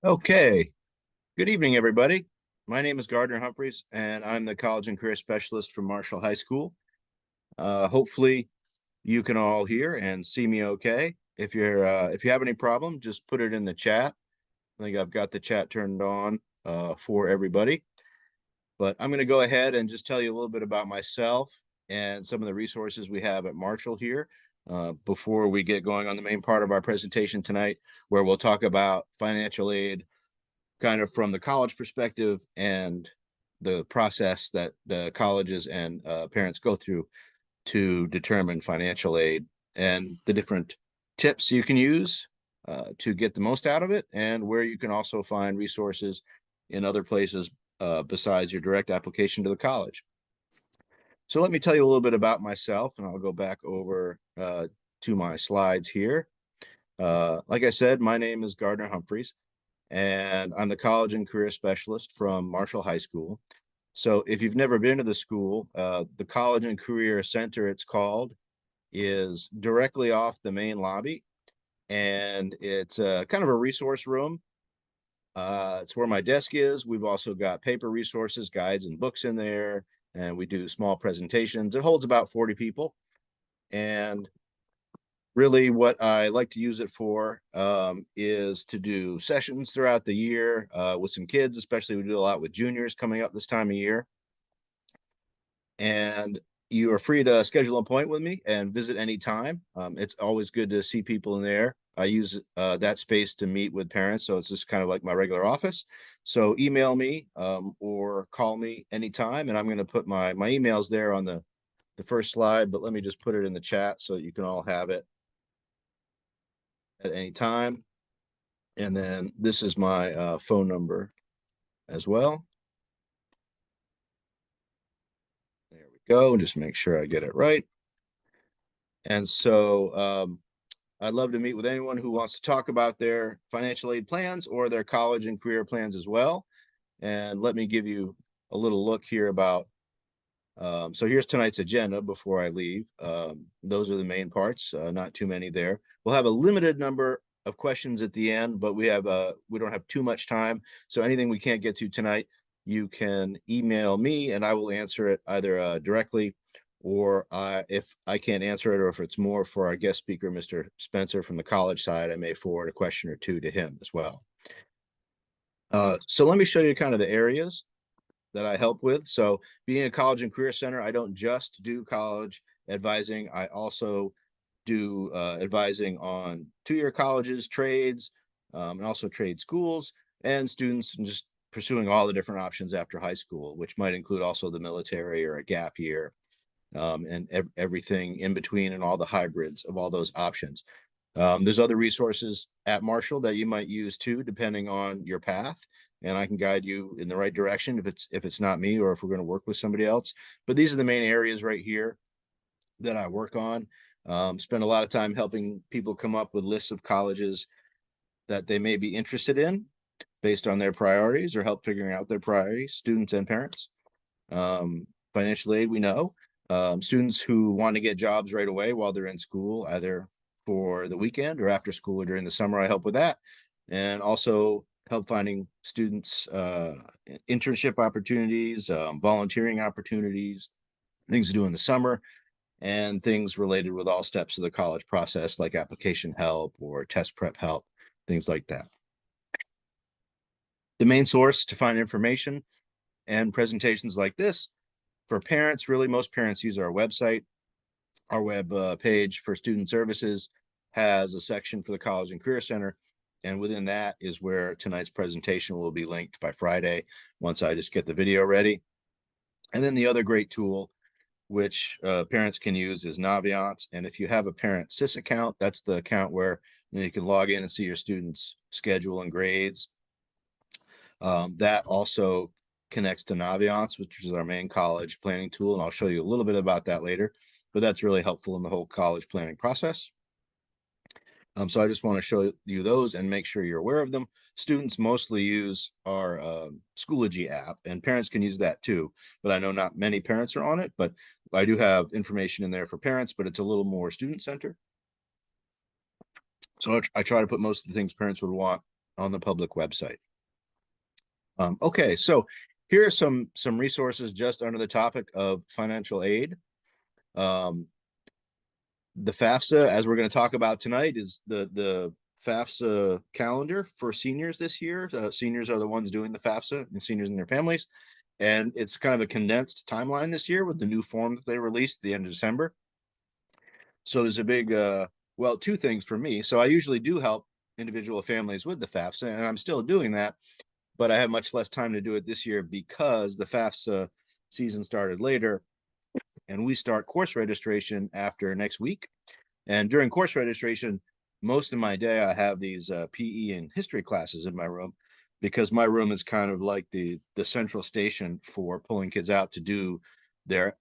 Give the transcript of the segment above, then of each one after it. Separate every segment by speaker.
Speaker 1: Okay. Good evening, everybody. My name is Gardner Humphreys, and I'm the College and Career Specialist from Marshall High School. Hopefully, you can all hear and see me okay. If you have any problem, just put it in the chat. I think I've got the chat turned on for everybody. But I'm going to go ahead and just tell you a little bit about myself and some of the resources we have at Marshall here before we get going on the main part of our presentation tonight, where we'll talk about financial aid kind of from the college perspective and the process that the colleges and parents go through to determine financial aid and the different tips you can use to get the most out of it, and where you can also find resources in other places besides your direct application to the college. So let me tell you a little bit about myself, and I'll go back over to my slides here. Like I said, my name is Gardner Humphreys, and I'm the College and Career Specialist from Marshall High School. So if you've never been to the school, the College and Career Center, it's called, is directly off the main lobby, and it's kind of a resource room. It's where my desk is. We've also got paper resources, guides, and books in there, and we do small presentations. It holds about 40 people, and really what I like to use it for is to do sessions throughout the year with some kids, especially we do a lot with juniors coming up this time of year. And you are free to schedule an appointment with me and visit anytime. It's always good to see people in there. I use that space to meet with parents, so it's just kind of like my regular office. So email me or call me anytime, and I'm going to put my emails there on the first slide, but let me just put it in the chat so that you can all have it at any time. And then this is my phone number as well. There we go. Just make sure I get it right. And so I'd love to meet with anyone who wants to talk about their financial aid plans or their college and career plans as well. And let me give you a little look here about, so here's tonight's agenda before I leave. Those are the main parts, not too many there. We'll have a limited number of questions at the end, but we don't have too much time. So anything we can't get to tonight, you can email me and I will answer it either directly, or if I can't answer it, or if it's more for our guest speaker, Mr. Spencer from the college side, I may forward a question or two to him as well. So let me show you kind of the areas that I help with. So being a college and career center, I don't just do college advising. I also do advising on two-year colleges, trades, and also trade schools and students, and just pursuing all the different options after high school, which might include also the military or a gap year, and everything in between, and all the hybrids of all those options. There's other resources at Marshall that you might use too, depending on your path, and I can guide you in the right direction if it's not me, or if we're going to work with somebody else. But these are the main areas right here that I work on. Spend a lot of time helping people come up with lists of colleges that they may be interested in based on their priorities, or help figuring out their priorities, students and parents. Financial aid, we know. Students who want to get jobs right away while they're in school, either for the weekend or after school or during the summer, I help with that. And also help finding students internship opportunities, volunteering opportunities, things to do in the summer, and things related with all steps of the college process, like application help or test prep help, things like that. The main source to find information and presentations like this for parents, really most parents use our website. Our web page for student services has a section for the College and Career Center, and within that is where tonight's presentation will be linked by Friday, once I just get the video ready. And then the other great tool which parents can use is Naviance. And if you have a Parent Sys account, that's the account where you can log in and see your students' schedule and grades. That also connects to Naviance, which is our main college planning tool, and I'll show you a little bit about that later, but that's really helpful in the whole college planning process. So I just want to show you those and make sure you're aware of them. Students mostly use our Schoology app, and parents can use that too, but I know not many parents are on it, but I do have information in there for parents, but it's a little more student-centered. So I try to put most of the things parents would want on the public website. Okay, so here are some resources just under the topic of financial aid. The FAFSA, as we're going to talk about tonight, is the FAFSA calendar for seniors this year. Seniors are the ones doing the FAFSA, and seniors and their families. And it's kind of a condensed timeline this year with the new form that they released at the end of December. So there's a big, well, two things for me. So I usually do help individual families with the FAFSA, and I'm still doing that, but I have much less time to do it this year because the FAFSA season started later, and we start course registration after next week. And during course registration, most of my day I have these PE and history classes in my room, because my room is kind of like the central station for pulling kids out to do their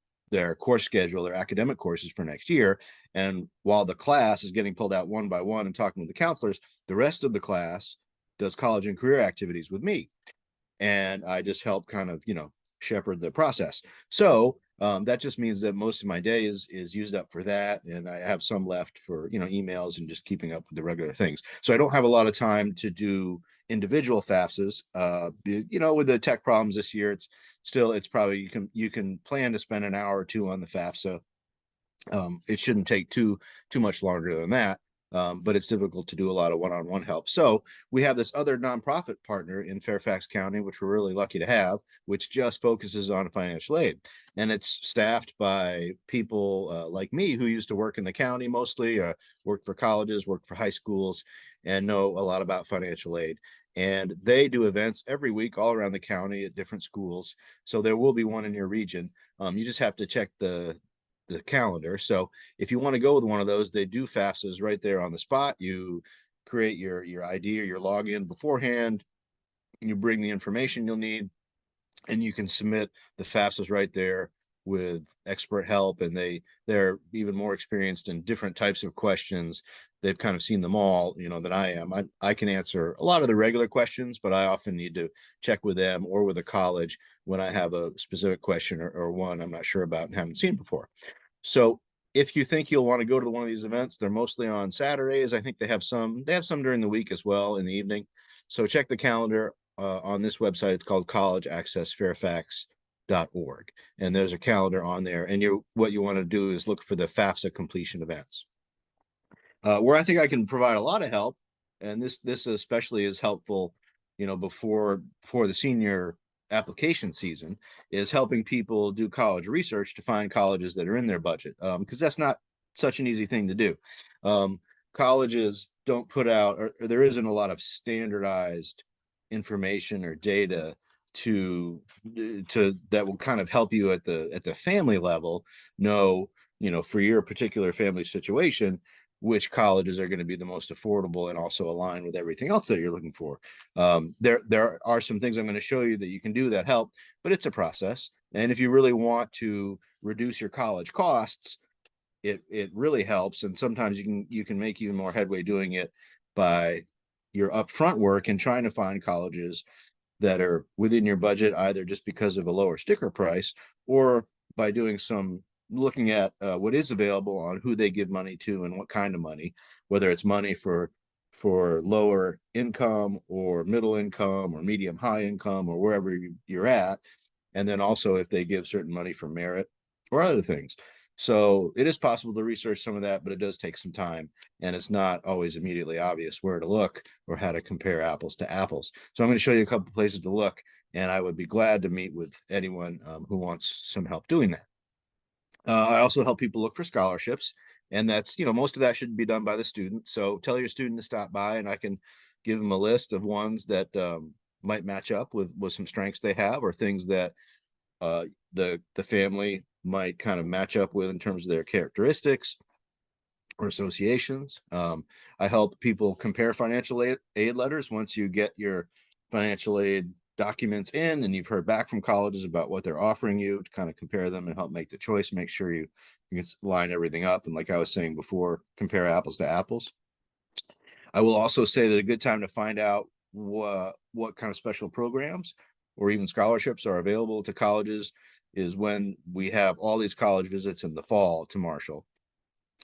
Speaker 1: course schedule, their academic courses for next year. And while the class is getting pulled out one by one and talking with the counselors, the rest of the class does college and career activities with me. And I just help kind of, shepherd the process. So that just means that most of my day is used up for that, and I have some left for emails and just keeping up with the regular things. So I don't have a lot of time to do individual FAFSAs. With the tech problems this year, it's probably you can plan to spend an hour or two on the FAFSA. It shouldn't take too much longer than that. But it's difficult to do a lot of one-on-one help. So we have this other nonprofit partner in Fairfax County, which we're really lucky to have, which just focuses on financial aid. And it's staffed by people like me who used to work in the county mostly, worked for colleges, worked for high schools, and know a lot about financial aid. And they do events every week all around the county at different schools. So there will be one in your region. You just have to check the calendar. So if you want to go with one of those, they do FAFSAs right there on the spot. You create your ID or your login beforehand. You bring the information you'll need, and you can submit the FAFSAs right there with expert help. And they're even more experienced in different types of questions. They've kind of seen them all, than I am. I can answer a lot of the regular questions, but I often need to check with them or with a college when I have a specific question or one I'm not sure about and haven't seen before. So if you think you'll want to go to one of these events, they're mostly on Saturdays. I think they have some during the week as well in the evening. So check the calendar on this website. It's called collegeaccessfairfax.org. And there's a calendar on there. And what you want to do is look for the FAFSA completion events. Where I think I can provide a lot of help, and this especially is helpful, before the senior application season, is helping people do college research to find colleges that are in their budget, because that's not such an easy thing to do. Colleges don't put out, or there isn't a lot of standardized information or data that will kind of help you at the family level know, for your particular family situation, which colleges are going to be the most affordable and also align with everything else that you're looking for. There are some things I'm going to show you that you can do that help, but it's a process. And if you really want to reduce your college costs, it really helps. And sometimes you can make even more headway doing it by your upfront work and trying to find colleges that are within your budget, either just because of a lower sticker price or by doing some looking at what is available on who they give money to and what kind of money, whether it's money for lower income or middle income or medium high income or wherever you're at. And then also if they give certain money for merit or other things. So it is possible to research some of that, but it does take some time, and it's not always immediately obvious where to look or how to compare apples to apples. So I'm going to show you a couple places to look, and I would be glad to meet with anyone who wants some help doing that. I also help people look for scholarships, and that's, most of that should be done by the student. So tell your student to stop by, and I can give them a list of ones that might match up with some strengths they have, or things that the family might kind of match up with in terms of their characteristics or associations. I help people compare financial aid letters once you get your financial aid documents in and you've heard back from colleges about what they're offering you, to kind of compare them and help make the choice, make sure you can line everything up. And like I was saying before, compare apples to apples. I will also say that a good time to find out what kind of special programs or even scholarships are available to colleges is when we have all these college visits in the fall to Marshall.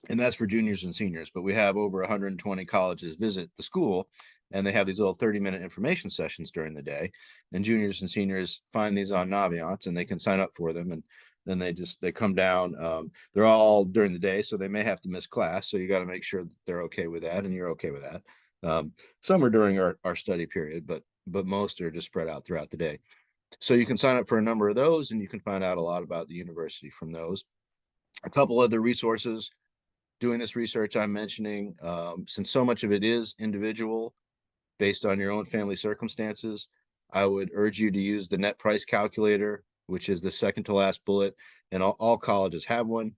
Speaker 1: and that's for juniors and seniors. But we have over 120 colleges visit the school, and they have these little 30-minute information sessions during the day. And juniors and seniors find these on Naviance, and they can sign up for them. And then they come down. They're all during the day, so they may have to miss class. So you got to make sure that they're okay with that, and you're okay with that. Some are during our study period, but most are just spread out throughout the day. So you can sign up for a number of those, and you can find out a lot about the university from those. A couple other resources doing this research I'm mentioning, since so much of it is individual based on your own family circumstances, I would urge you to use the net price calculator, which is the second to last bullet, and all colleges have one.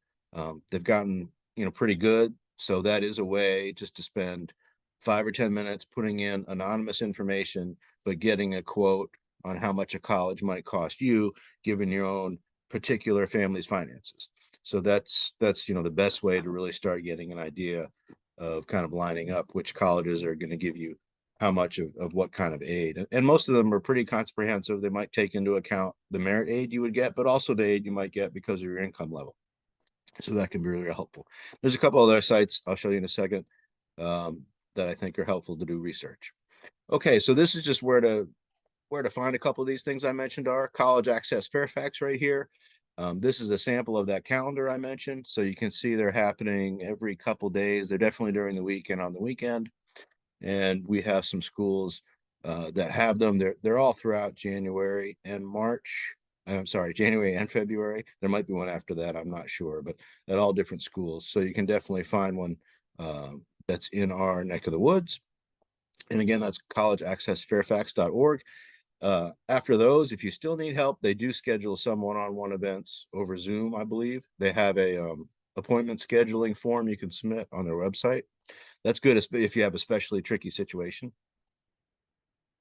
Speaker 1: They've gotten pretty good, so that is a way just to spend 5 or 10 minutes putting in anonymous information, but getting a quote on how much a college might cost you, given your own particular family's finances. So that's the best way to really start getting an idea of kind of lining up which colleges are going to give you how much of what kind of aid. And most of them are pretty comprehensive. They might take into account the merit aid you would get, but also the aid you might get because of your income level. So that can be really helpful. There's a couple other sites I'll show you in a second that I think are helpful to do research. Okay, so this is just where to find a couple of these things I mentioned are College Access Fairfax right here. This is a sample of that calendar I mentioned. So you can see they're happening every couple days. They're definitely during the week and on the weekend. And we have some schools that have them. They're all throughout January and March. I'm sorry, January and February. There might be one after that. I'm not sure, but at all different schools. So you can definitely find one that's in our neck of the woods. And again, that's collegeaccessfairfax.org. After those, if you still need help, they do schedule some one-on-one events over Zoom, I believe. They have a appointment scheduling form you can submit on their website. That's good if you have a especially tricky situation.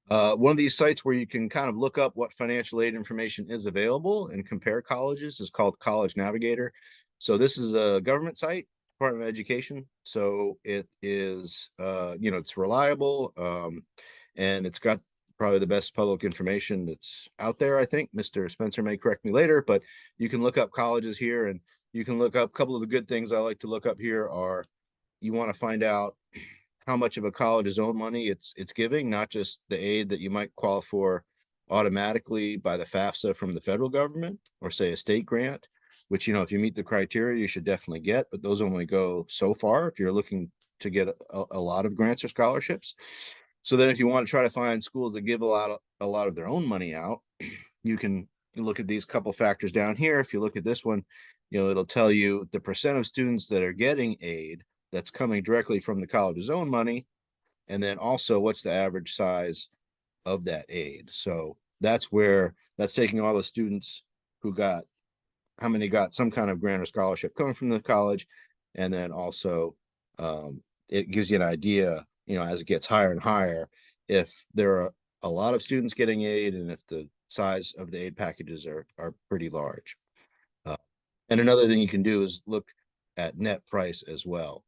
Speaker 1: One of these sites where you can kind of look up what financial aid information is available and compare colleges is called College Navigator. So this is a government site, Department of Education. So it is, it's reliable, and it's got probably the best public information that's out there. I think Mr. Spencer may correct me later, but you can look up colleges here, and you can look up a couple of the good things I like to look up here are you want to find out how much of a college's own money it's giving, not just the aid that you might qualify for automatically by the FAFSA from the federal government or say a state grant, which, if you meet the criteria, you should definitely get, but those only go so far if you're looking to get a lot of grants or scholarships. So then if you want to try to find schools that give a lot of their own money out, you can look at these couple factors down here. If you look at this one, it'll tell you the percent of students that are getting aid that's coming directly from the college's own money, and then also what's the average size of that aid. So that's taking all the students who got how many got some kind of grant or scholarship coming from the college, and then also it gives you an idea, as it gets higher and higher, if there are a lot of students getting aid and if the size of the aid packages are pretty large. And another thing you can do is look at net price as well.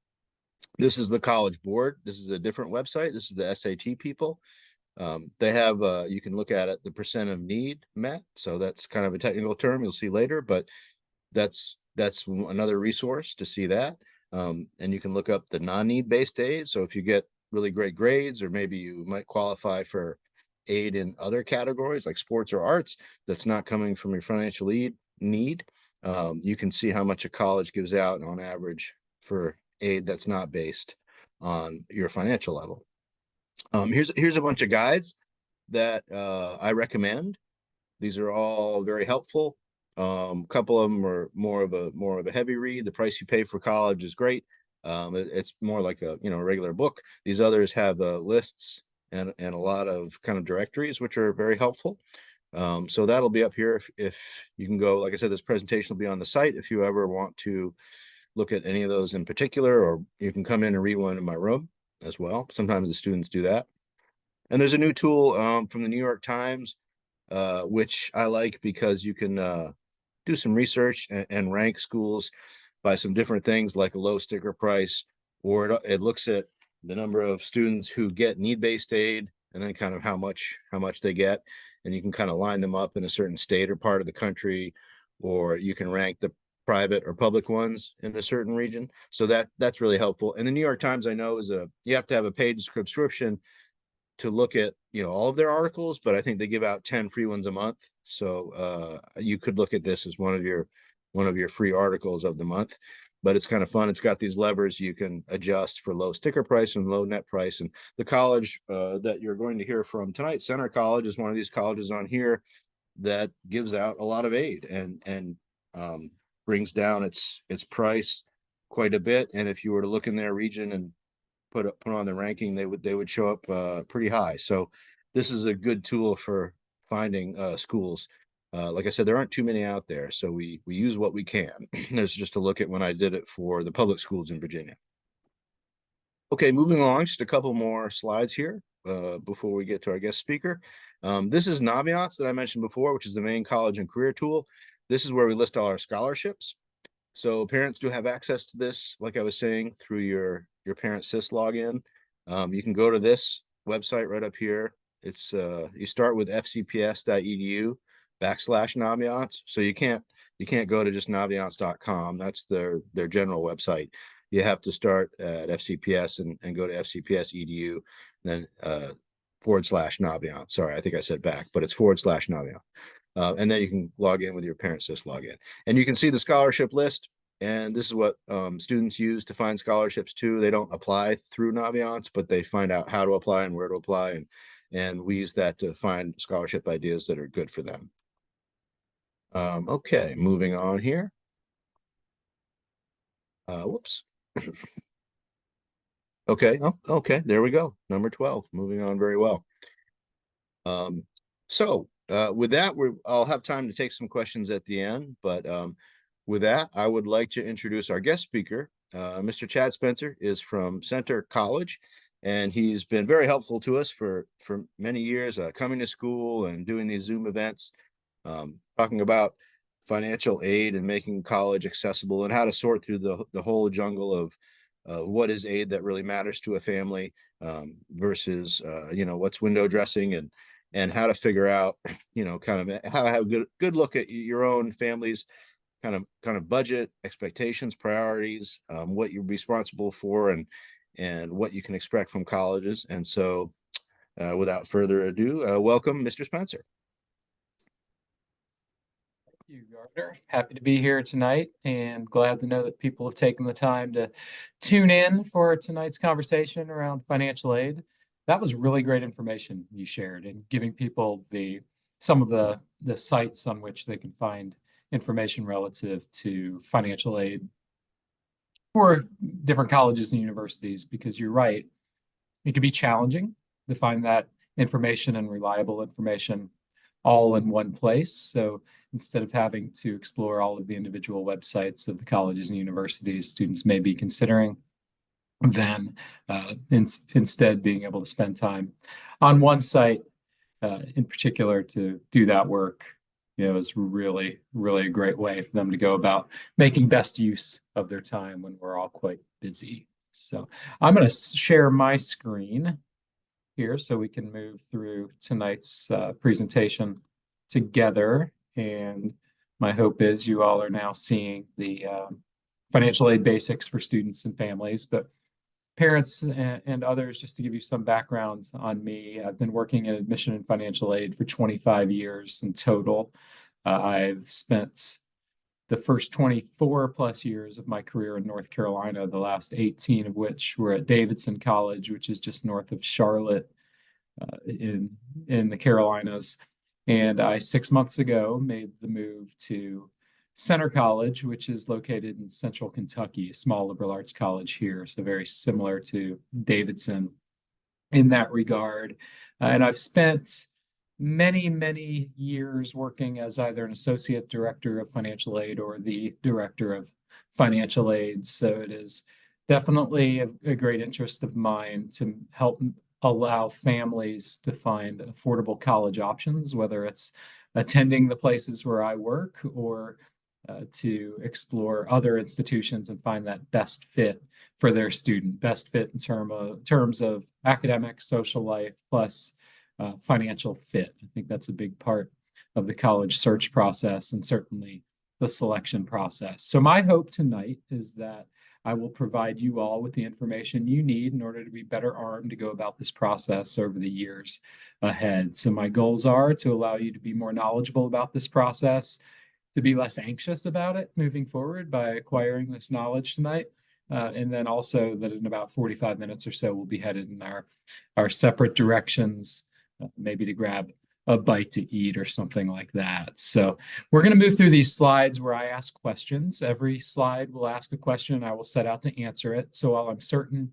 Speaker 1: This is the College Board. This is a different website. This is the SAT people. They have, you can look at it, the percent of need met. So that's kind of a technical term you'll see later, but that's another resource to see that. And you can look up the non-need based aid. So if you get really great grades, or maybe you might qualify for aid in other categories like sports or arts, that's not coming from your financial need. You can see how much a college gives out on average for aid that's not based on your financial level. Here's a bunch of guides that I recommend. These are all very helpful. A couple of them are more of a heavy read. The Price You Pay for College is great. It's more like a regular book. These others have lists and a lot of kind of directories, which are very helpful. So that'll be up here if you can go. Like I said, this presentation will be on the site if you ever want to look at any of those in particular, or you can come in and read one in my room as well. Sometimes the students do that. And there's a new tool from the New York Times, which I like because you can do some research and rank schools by some different things like a low sticker price, or it looks at the number of students who get need-based aid and then kind of how much they get. And you can kind of line them up in a certain state or part of the country, or you can rank private or public ones in a certain region. So that's really helpful. And the New York Times, I know, is you have to have a paid subscription to look at, all of their articles, but I think they give out 10 free ones a month. So you could look at this as one of your free articles of the month. But it's kind of fun. It's got these levers you can adjust for low sticker price and low net price. And the college that you're going to hear from tonight, Center College, is one of these colleges on here that gives out a lot of aid and brings down its price quite a bit. And if you were to look in their region and put on the ranking, they would show up pretty high. So this is a good tool for finding schools. Like I said, there aren't too many out there, so we use what we can. There's just a look at when I did it for the public schools in Virginia. Okay, moving along, just a couple more slides here before we get to our guest speaker. This is Naviance that I mentioned before, which is the main college and career tool. This is where we list all our scholarships. So parents do have access to this, like I was saying, through your parent sys login. You can go to this website right up here. It's you start with fcps.edu/Naviance. So you can't go to just naviance.com. That's their general website. You have to start at FCPS and go to FCPS edu, then /Naviance. Sorry, I think I said back, but it's /Naviance. And then you can log in with your parent sys login. And you can see the scholarship list. And this is what students use to find scholarships too. They don't apply through Naviance, but they find out how to apply and where to apply. And we use that to find scholarship ideas that are good for them. Okay, moving on here. Whoops. Okay, okay, there we go. Number 12, moving on very well. So with that, I'll have time to take some questions at the end, but with that, I would like to introduce our guest speaker. Mr. Chad Spencer is from Center College, and he's been very helpful to us for many years, coming to school and doing these Zoom events, talking about financial aid and making college accessible and how to sort through the whole jungle of what is aid that really matters to a family versus what's window dressing and how to figure out kind of how to have a good look at your own family's kind of budget, expectations, priorities, what you're responsible for, and what you can expect from colleges. And so without further ado, welcome Mr. Spencer.
Speaker 2: You, Gardner. Happy to be here tonight and glad to know that people have taken the time to tune in for tonight's conversation around financial aid. That was really great information you shared and giving people some of the sites on which they can find information relative to financial aid for different colleges and universities, because you're right, it can be challenging to find that information and reliable information all in one place. So instead of having to explore all of the individual websites of the colleges and universities students may be considering, then instead being able to spend time on one site in particular to do that work, is really, really a great way for them to go about making best use of their time when we're all quite busy. So I'm going to share my screen here so we can move through tonight's presentation together. And my hope is you all are now seeing the financial aid basics for students and families. But parents and others, just to give you some background on me, I've been working in admission and financial aid for 25 years in total. I've spent the first 24 plus years of my career in North Carolina, the last 18 of which were at Davidson College, which is just north of Charlotte in the Carolinas. And I 6 months ago made the move to Center College, which is located in Central Kentucky, a small liberal arts college here, so very similar to Davidson in that regard. And I've spent many, many years working as either an associate director of financial aid or the director of financial aid. So it is definitely a great interest of mine to help allow families to find affordable college options, whether it's attending the places where I work or to explore other institutions and find that best fit for their student, best fit in terms of academic, social life, plus financial fit. I think that's a big part of the college search process, and certainly the selection process. So my hope tonight is that I will provide you all with the information you need in order to be better armed to go about this process over the years ahead. So my goals are to allow you to be more knowledgeable about this process, to be less anxious about it moving forward by acquiring this knowledge tonight. And then also that in about 45 minutes or so, we'll be headed in our separate directions, maybe to grab a bite to eat or something like that. So we're going to move through these slides where I ask questions. Every slide will ask a question and I will set out to answer it. So while I'm certain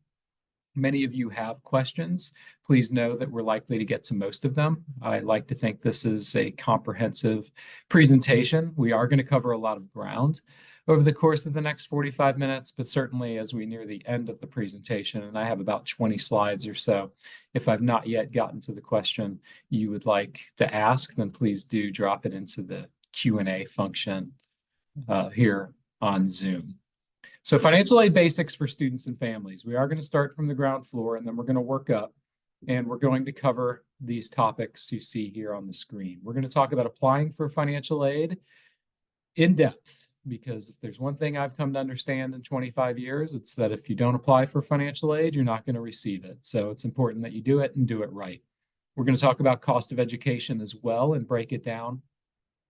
Speaker 2: many of you have questions, please know that we're likely to get to most of them. I like to think this is a comprehensive presentation. We are going to cover a lot of ground over the course of the next 45 minutes, but certainly as we near the end of the presentation, and I have about 20 slides or so, if I've not yet gotten to the question you would like to ask, then please do drop it into the Q&A function here on Zoom. So financial aid basics for students and families. We are going to start from the ground floor and then we're going to work up and we're going to cover these topics you see here on the screen. We're going to talk about applying for financial aid in depth, because if there's one thing I've come to understand in 25 years, it's that if you don't apply for financial aid, you're not going to receive it. So it's important that you do it and do it right. We're going to talk about cost of education as well and break it down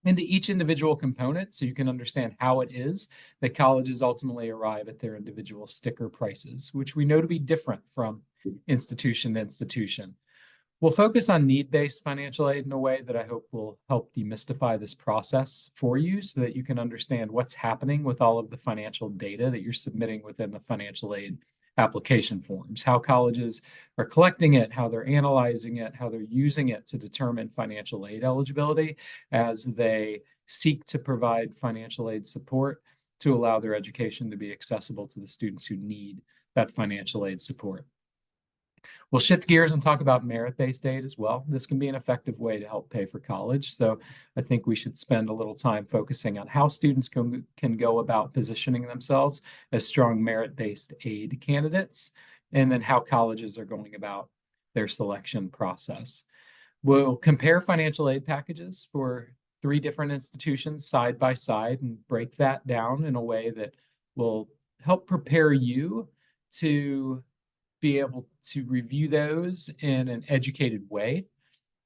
Speaker 2: into each individual component so you can understand how it is that colleges ultimately arrive at their individual sticker prices, which we know to be different from institution to institution. We'll focus on need-based financial aid in a way that I hope will help demystify this process for you so that you can understand what's happening with all of the financial data that you're submitting within the financial aid application forms, how colleges are collecting it, how they're analyzing it, how they're using it to determine financial aid eligibility as they seek to provide financial aid support to allow their education to be accessible to the students who need that financial aid support. We'll shift gears and talk about merit-based aid as well. This can be an effective way to help pay for college. So I think we should spend a little time focusing on how students can go about positioning themselves as strong merit-based aid candidates, and then how colleges are going about their selection process. We'll compare financial aid packages for 3 different institutions side by side and break that down in a way that will help prepare you to be able to review those in an educated way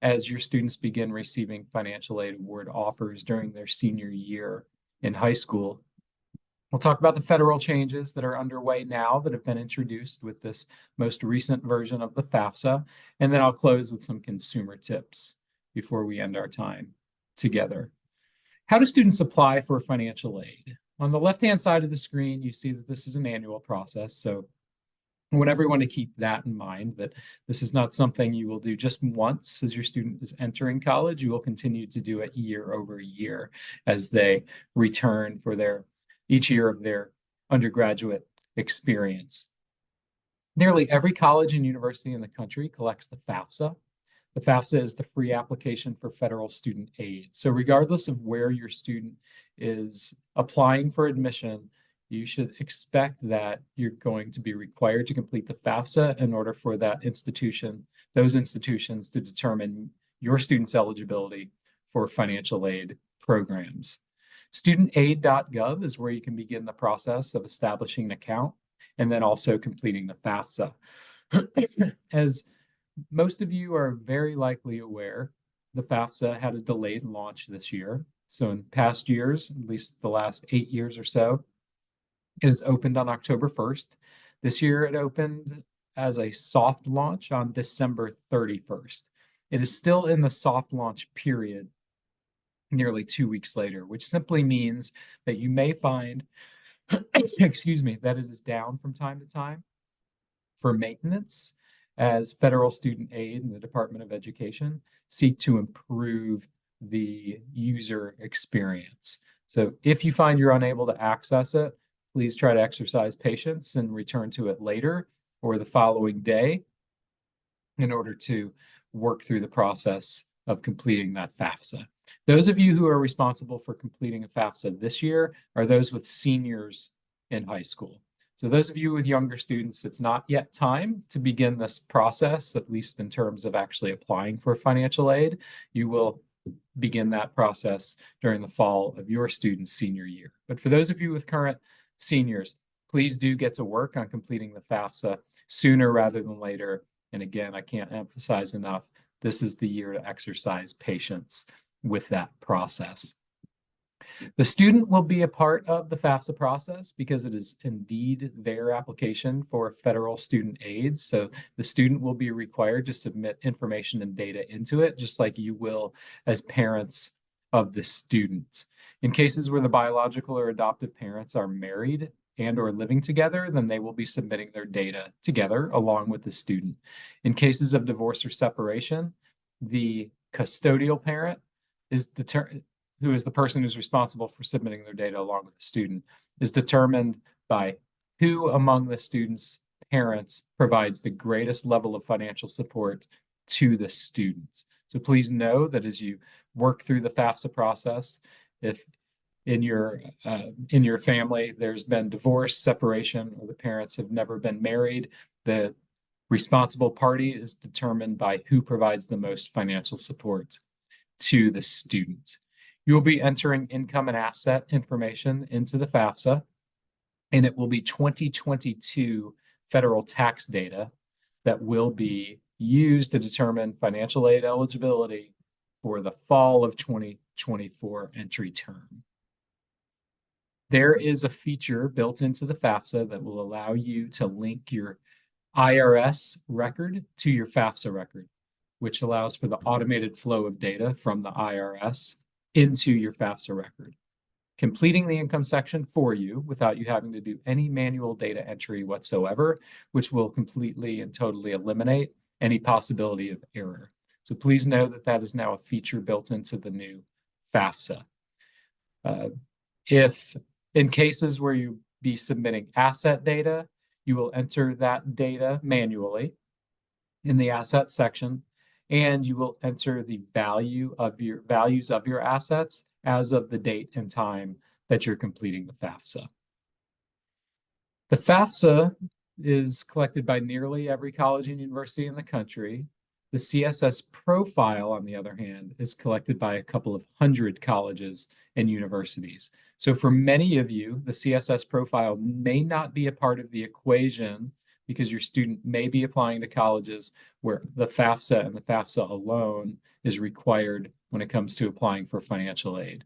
Speaker 2: as your students begin receiving financial aid award offers during their senior year in high school. We'll talk about the federal changes that are underway now that have been introduced with this most recent version of the FAFSA, and then I'll close with some consumer tips before we end our time together. How do students apply for financial aid? On the left-hand side of the screen, you see that this is an annual process, so I want everyone to keep that in mind, that this is not something you will do just once as your student is entering college. You will continue to do it year over year as they return for each year of their undergraduate experience. Nearly every college and university in the country collects the FAFSA. The FAFSA is the free application for federal student aid. So regardless of where your student is applying for admission, you should expect that you're going to be required to complete the FAFSA in order for those institutions to determine your student's eligibility for financial aid programs. Studentaid.gov is where you can begin the process of establishing an account and then also completing the FAFSA. As most of you are very likely aware, the FAFSA had a delayed launch this year. So in past years, at least the last 8 years or so, it has opened on October 1st. This year it opened as a soft launch on December 31st. It is still in the soft launch period nearly 2 weeks later, which simply means that you may find, excuse me, that it is down from time to time for maintenance as federal student aid and the Department of Education seek to improve the user experience. So if you find you're unable to access it, please try to exercise patience and return to it later or the following day in order to work through the process of completing that FAFSA. Those of you who are responsible for completing a FAFSA this year are those with seniors in high school. So those of you with younger students, it's not yet time to begin this process, at least in terms of actually applying for financial aid. You will begin that process during the fall of your student's senior year. But for those of you with current seniors, please do get to work on completing the FAFSA sooner rather than later. And again, I can't emphasize enough, this is the year to exercise patience with that process. The student will be a part of the FAFSA process because it is indeed their application for federal student aid. So the student will be required to submit information and data into it, just like you will as parents of the student. In cases where the biological or adoptive parents are married and or living together, then they will be submitting their data together along with the student. In cases of divorce or separation, the custodial parent is who is the person who's responsible for submitting their data along with the student, is determined by who among the student's parents provides the greatest level of financial support to the student. So please know that as you work through the FAFSA process, if in your family there's been divorce, separation, or the parents have never been married, the responsible party is determined by who provides the most financial support to the student. You will be entering income and asset information into the FAFSA, and it will be 2022 federal tax data that will be used to determine financial aid eligibility for the fall of 2024 entry term. There is a feature built into the FAFSA that will allow you to link your IRS record to your FAFSA record, which allows for the automated flow of data from the IRS into your FAFSA record, completing the income section for you without you having to do any manual data entry whatsoever, which will completely and totally eliminate any possibility of error. So please know that that is now a feature built into the new FAFSA. If in cases where you be submitting asset data, you will enter that data manually in the asset section, and you will enter the values of your assets as of the date and time that you're completing the FAFSA. The FAFSA is collected by nearly every college and university in the country. The CSS profile, on the other hand, is collected by a couple of hundred colleges and universities. So for many of you, the CSS profile may not be a part of the equation because your student may be applying to colleges where the FAFSA and the FAFSA alone is required when it comes to applying for financial aid.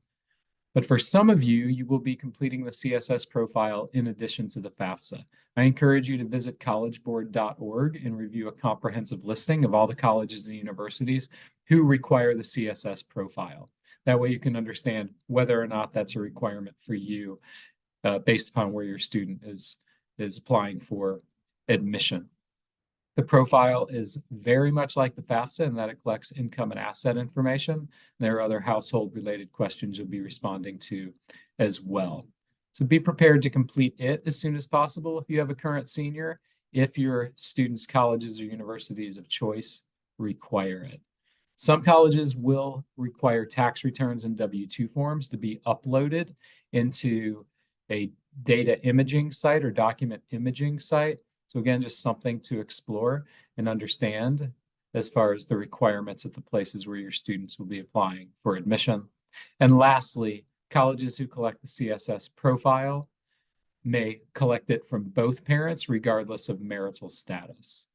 Speaker 2: But for some of you, you will be completing the CSS profile in addition to the FAFSA. I encourage you to visit collegeboard.org and review a comprehensive listing of all the colleges and universities who require the CSS profile. That way you can understand whether or not that's a requirement for you based upon where your student is applying for admission. The profile is very much like the FAFSA in that it collects income and asset information. There are other household related questions you'll be responding to as well. So be prepared to complete it as soon as possible if you have a current senior, if your students' colleges or universities of choice require it. Some colleges will require tax returns and W-2 forms to be uploaded into a data imaging site or document imaging site. So again, just something to explore and understand as far as the requirements at the places where your students will be applying for admission. And lastly, colleges who collect the CSS profile may collect it from both parents regardless of marital status.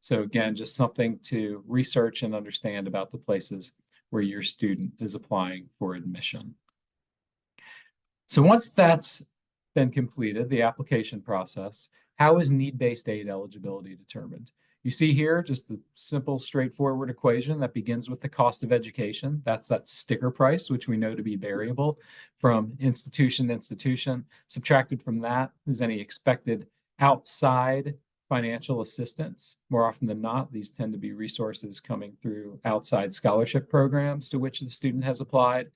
Speaker 2: So again, just something to research and understand about the places where your student is applying for admission. So once that's been completed, the application process, how is need-based aid eligibility determined? You see here just the simple, straightforward equation that begins with the cost of education. That's that sticker price, which we know to be variable from institution to institution. Subtracted from that is any expected outside financial assistance. More often than not, these tend to be resources coming through outside scholarship programs to which the student has applied.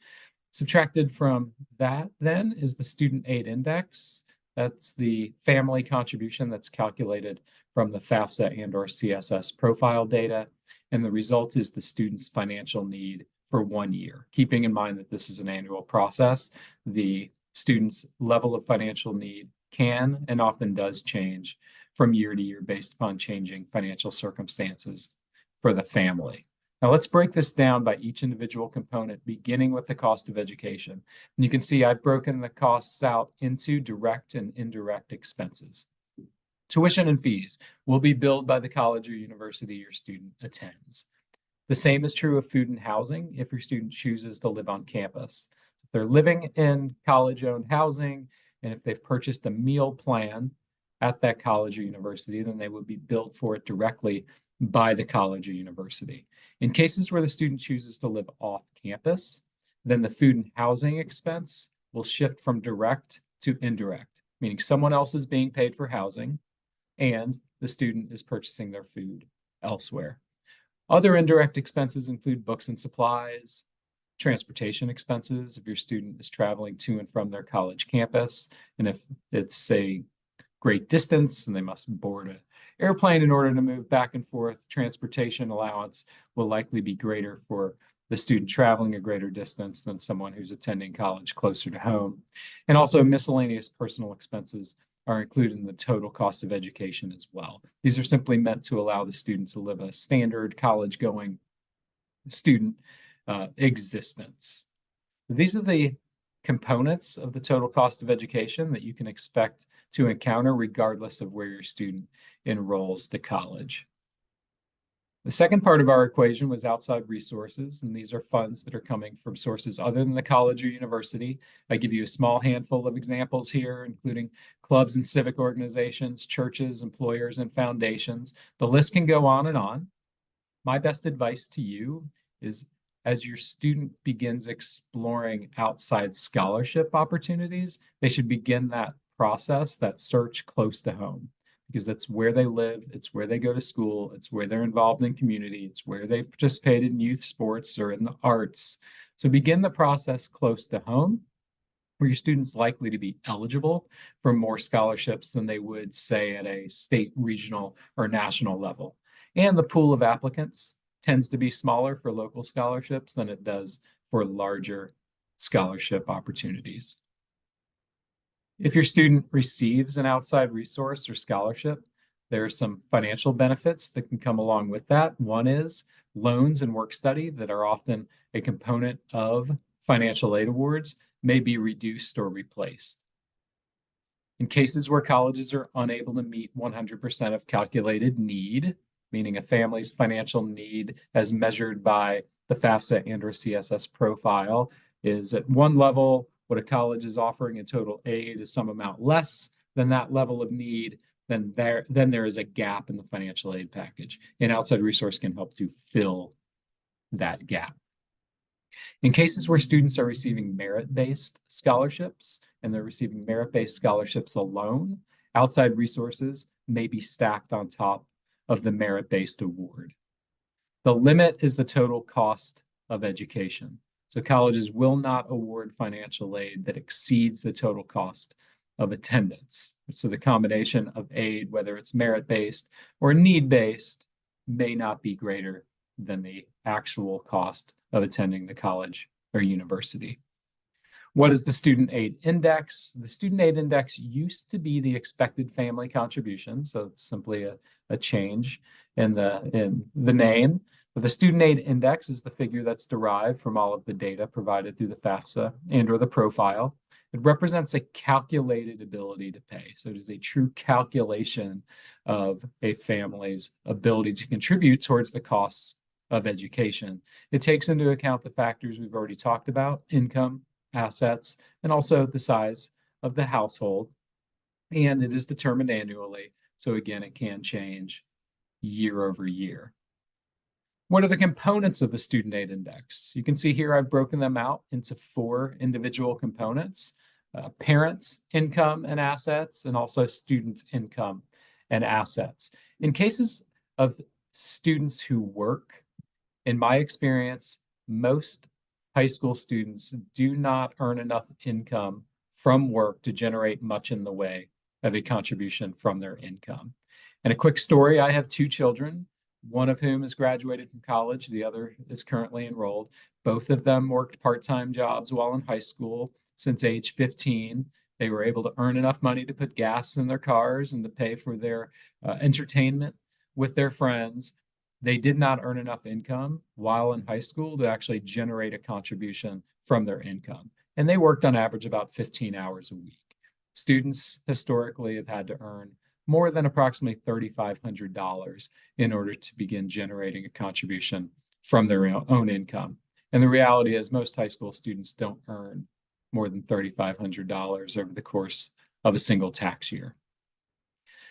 Speaker 2: Subtracted from that then is the student aid index. That's the family contribution that's calculated from the FAFSA and or CSS profile data. And the result is the student's financial need for 1 year. Keeping in mind that this is an annual process, the student's level of financial need can and often does change from year to year based upon changing financial circumstances for the family. Now let's break this down by each individual component, beginning with the cost of education. And you can see I've broken the costs out into direct and indirect expenses. Tuition and fees will be billed by the college or university your student attends. The same is true of food and housing if your student chooses to live on campus. If they're living in college-owned housing, and if they've purchased a meal plan at that college or university, then they would be billed for it directly by the college or university. In cases where the student chooses to live off campus, then the food and housing expense will shift from direct to indirect, meaning someone else is being paid for housing and the student is purchasing their food elsewhere. Other indirect expenses include books and supplies, transportation expenses if your student is traveling to and from their college campus, and if it's a great distance and they must board an airplane in order to move back and forth, transportation allowance will likely be greater for the student traveling a greater distance than someone who's attending college closer to home. And also miscellaneous personal expenses are included in the total cost of education as well. These are simply meant to allow the student to live a standard college-going student existence. These are the components of the total cost of education that you can expect to encounter regardless of where your student enrolls to college. The second part of our equation was outside resources, and these are funds that are coming from sources other than the college or university. I give you a small handful of examples here, including clubs and civic organizations, churches, employers, and foundations. The list can go on and on. My best advice to you is as your student begins exploring outside scholarship opportunities, they should begin that process, that search close to home, because that's where they live, it's where they go to school, it's where they're involved in community, it's where they've participated in youth sports or in the arts. So begin the process close to home, where your student's likely to be eligible for more scholarships than they would, say, at a state, regional, or national level. And the pool of applicants tends to be smaller for local scholarships than it does for larger scholarship opportunities. If your student receives an outside resource or scholarship, there are some financial benefits that can come along with that. One is loans and work study that are often a component of financial aid awards may be reduced or replaced. In cases where colleges are unable to meet 100% of calculated need, meaning a family's financial need as measured by the FAFSA and or CSS profile is at one level, what a college is offering in total aid is some amount less than that level of need, then there is a gap in the financial aid package. An outside resource can help to fill that gap. In cases where students are receiving merit-based scholarships and they're receiving merit-based scholarships alone, outside resources may be stacked on top of the merit-based award. The limit is the total cost of education. So colleges will not award financial aid that exceeds the total cost of attendance. So the combination of aid, whether it's merit-based or need-based, may not be greater than the actual cost of attending the college or university. What is the Student Aid Index? The Student Aid Index used to be the expected family contribution, so it's simply a change in the name. But the Student Aid Index is the figure that's derived from all of the data provided through the FAFSA and or the profile. It represents a calculated ability to pay. So it is a true calculation of a family's ability to contribute towards the costs of education. It takes into account the factors we've already talked about, income, assets, and also the size of the household. And it is determined annually. So again, it can change year over year. What are the components of the Student Aid Index? You can see here I've broken them out into 4 individual components: parents' income and assets, and also student income and assets. In cases of students who work, in my experience, most high school students do not earn enough income from work to generate much in the way of a contribution from their income. And a quick story, I have 2 children, one of whom has graduated from college, the other is currently enrolled. Both of them worked part-time jobs while in high school since age 15. They were able to earn enough money to put gas in their cars and to pay for their entertainment with their friends. they did not earn enough income while in high school to actually generate a contribution from their income. And they worked on average about 15 hours a week. Students historically have had to earn more than approximately $3,500 in order to begin generating a contribution from their own income. And the reality is, most high school students don't earn more than $3,500 over the course of a single tax year.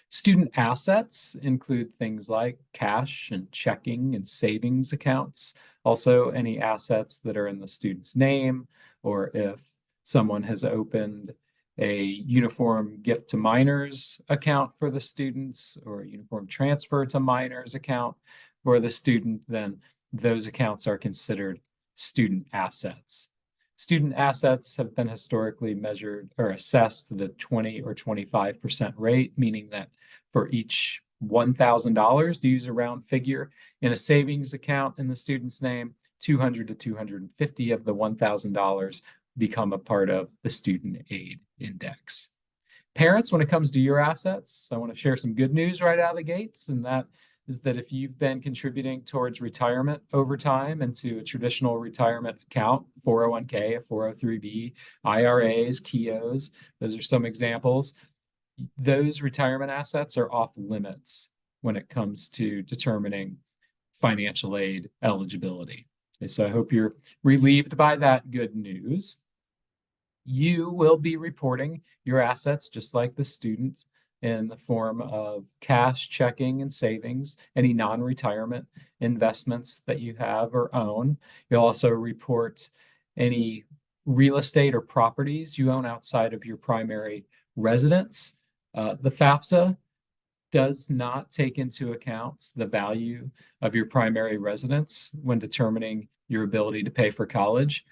Speaker 2: Student assets include things like cash and checking and savings accounts. Also, any assets that are in the student's name, or if someone has opened a uniform gift to minors account for the students, or a uniform transfer to minors account for the student, then those accounts are considered student assets. Student assets have been historically measured or assessed at a 20 or 25% rate, meaning that for each $1,000, to use a round figure, in a savings account in the student's name, 200 to 250 of the $1,000 become a part of the student aid index. Parents, when it comes to your assets, I want to share some good news right out of the gates, and that is that if you've been contributing towards retirement over time into a traditional retirement account, 401k, a 403b, IRAs, KIOs, those are some examples. Those retirement assets are off limits when it comes to determining financial aid eligibility. Okay, so I hope you're relieved by that good news. You will be reporting your assets just like the student in the form of cash, checking, and savings, any non-retirement investments that you have or own. You'll also report any real estate or properties you own outside of your primary residence. The FAFSA does not take into account the value of your primary residence when determining your ability to pay for college.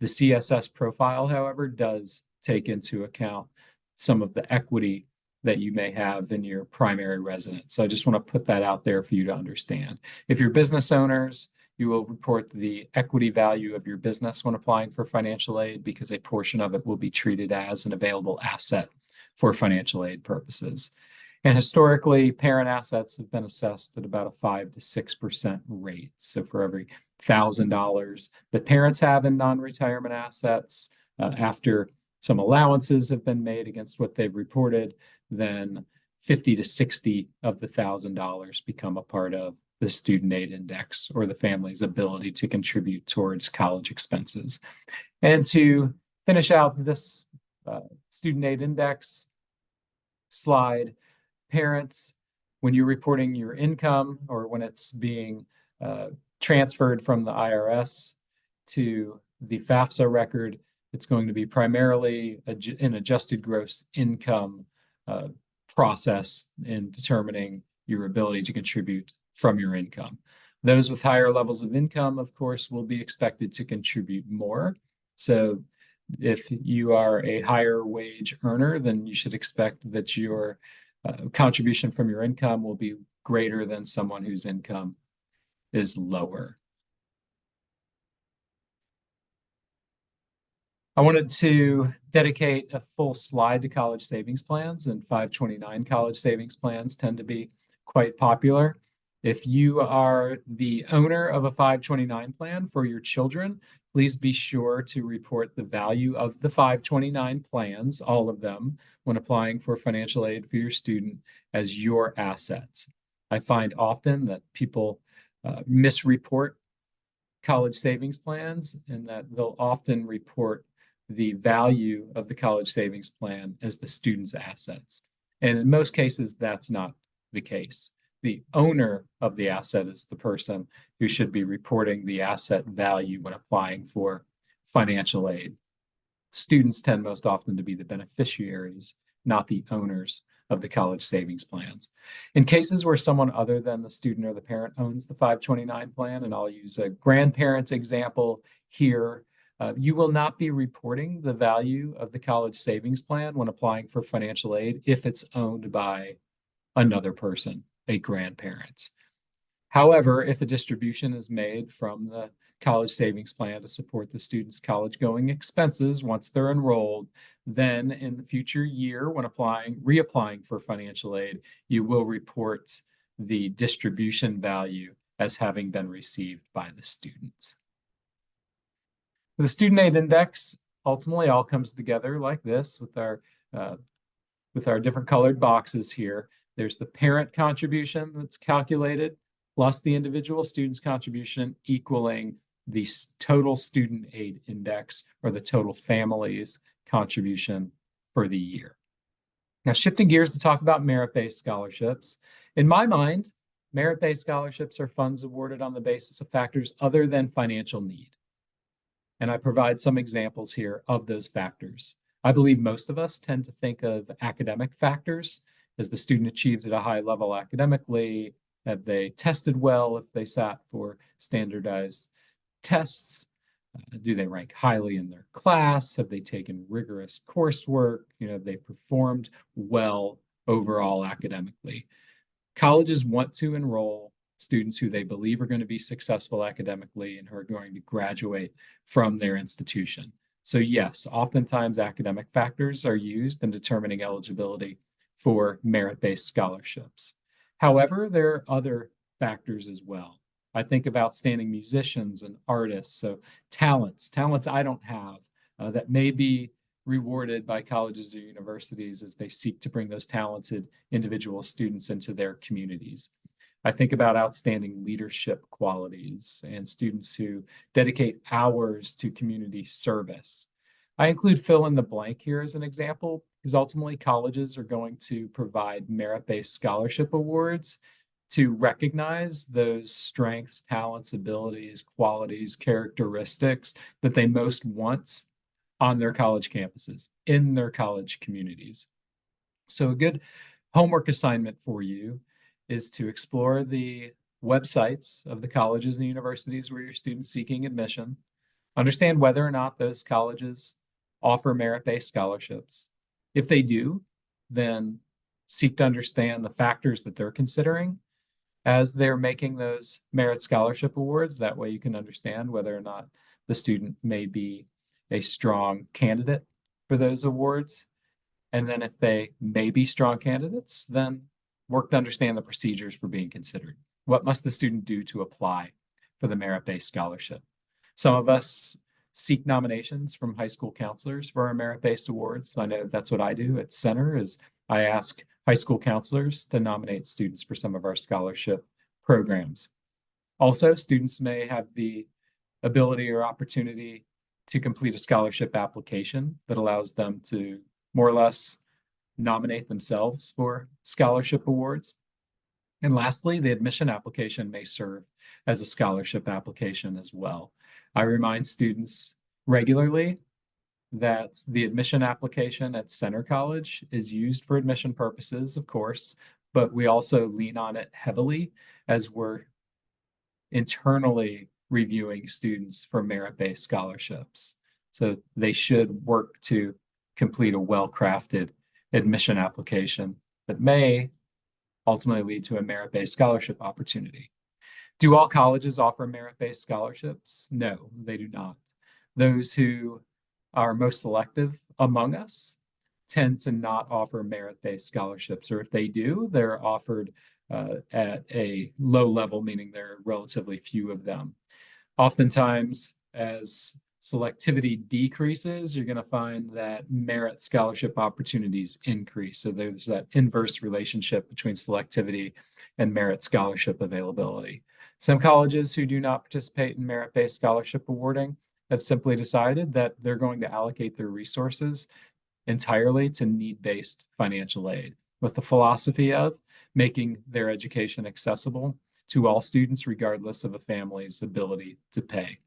Speaker 2: The CSS profile, however, does take into account some of the equity that you may have in your primary residence. So I just want to put that out there for you to understand. If you're business owners, you will report the equity value of your business when applying for financial aid, because a portion of it will be treated as an available asset for financial aid purposes. And historically, parent assets have been assessed at about a 5 to 6% rate. So for every $1,000 that parents have in non-retirement assets, after some allowances have been made against what they've reported, then 50 to 60 of the $1,000 become a part of the student aid index, or the family's ability to contribute towards college expenses. And to finish out this student aid index slide, parents, when you're reporting your income, or when it's being transferred from the IRS to the FAFSA record, it's going to be primarily an adjusted gross income process in determining your ability to contribute from your income. Those with higher levels of income, of course, will be expected to contribute more. So if you are a higher wage earner, then you should expect that your contribution from your income will be greater than someone whose income is lower. I wanted to dedicate a full slide to college savings plans, and 529 college savings plans tend to be quite popular. If you are the owner of a 529 plan for your children, please be sure to report the value of the 529 plans, all of them, when applying for financial aid for your student as your assets. I find often that people misreport college savings plans, and that they'll often report the value of the college savings plan as the student's assets. And in most cases, that's not the case. The owner of the asset is the person who should be reporting the asset value when applying for financial aid. Students tend most often to be the beneficiaries, not the owners of the college savings plans. In cases where someone other than the student or the parent owns the 529 plan, and I'll use a grandparent example here, you will not be reporting the value of the college savings plan when applying for financial aid if it's owned by another person, a grandparent. However, if a distribution is made from the college savings plan to support the student's college going expenses once they're enrolled, then in the future year, when reapplying for financial aid, you will report the distribution value as having been received by the students. The student aid index ultimately all comes together like this uh, with our different colored boxes here. There's the parent contribution that's calculated plus the individual student's contribution equaling the total student aid index or the total family's contribution for the year. Now, shifting gears to talk about merit-based scholarships. In my mind, merit-based scholarships are funds awarded on the basis of factors other than financial need. And I provide some examples here of those factors. I believe most of us tend to think of academic factors. Has the student achieved at a high level academically? Have they tested well if they sat for standardized tests? Do they rank highly in their class? Have they taken rigorous coursework? Have they performed well overall academically? Colleges want to enroll students who they believe are going to be successful academically and who are going to graduate from their institution. So yes, oftentimes academic factors are used in determining eligibility for merit-based scholarships. However, there are other factors as well. I think of outstanding musicians and artists, so talents I don't have that may be rewarded by colleges or universities as they seek to bring those talented individual students into their communities. I think about outstanding leadership qualities and students who dedicate hours to community service. I include fill in the blank here as an example because ultimately colleges are going to provide merit-based scholarship awards to recognize those strengths, talents, abilities, qualities, characteristics that they most want on their college campuses, in their college communities. So a good homework assignment for you is to explore the websites of the colleges and universities where your students seeking admission, understand whether or not those colleges offer merit-based scholarships. If they do, then seek to understand the factors that they're considering as they're making those merit scholarship awards. That way you can understand whether or not the student may be a strong candidate for those awards. And then if they may be strong candidates, then work to understand the procedures for being considered. What must the student do to apply for the merit-based scholarship? Some of us seek nominations from high school counselors for our merit-based awards. I know that's what I do at Center is I ask high school counselors to nominate students for some of our scholarship programs. Also, students may have the ability or opportunity to complete a scholarship application that allows them to more or less nominate themselves for scholarship awards. And lastly, the admission application may serve as a scholarship application as well. I remind students regularly that the admission application at Center College is used for admission purposes, of course, but we also lean on it heavily as we're internally reviewing students for merit-based scholarships. So they should work to complete a well-crafted admission application that may ultimately lead to a merit-based scholarship opportunity. Do all colleges offer merit-based scholarships? No, they do not. Those who are most selective among us tend to not offer merit-based scholarships, or if they do, they're offered at a low level, meaning there are relatively few of them. Oftentimes, as selectivity decreases, you're going to find that merit scholarship opportunities increase. So there's that inverse relationship between selectivity and merit scholarship availability. Some colleges who do not participate in merit-based scholarship awarding have simply decided that they're going to allocate their resources entirely to need-based financial aid, with the philosophy of making their education accessible to all students, regardless of a family's ability to pay.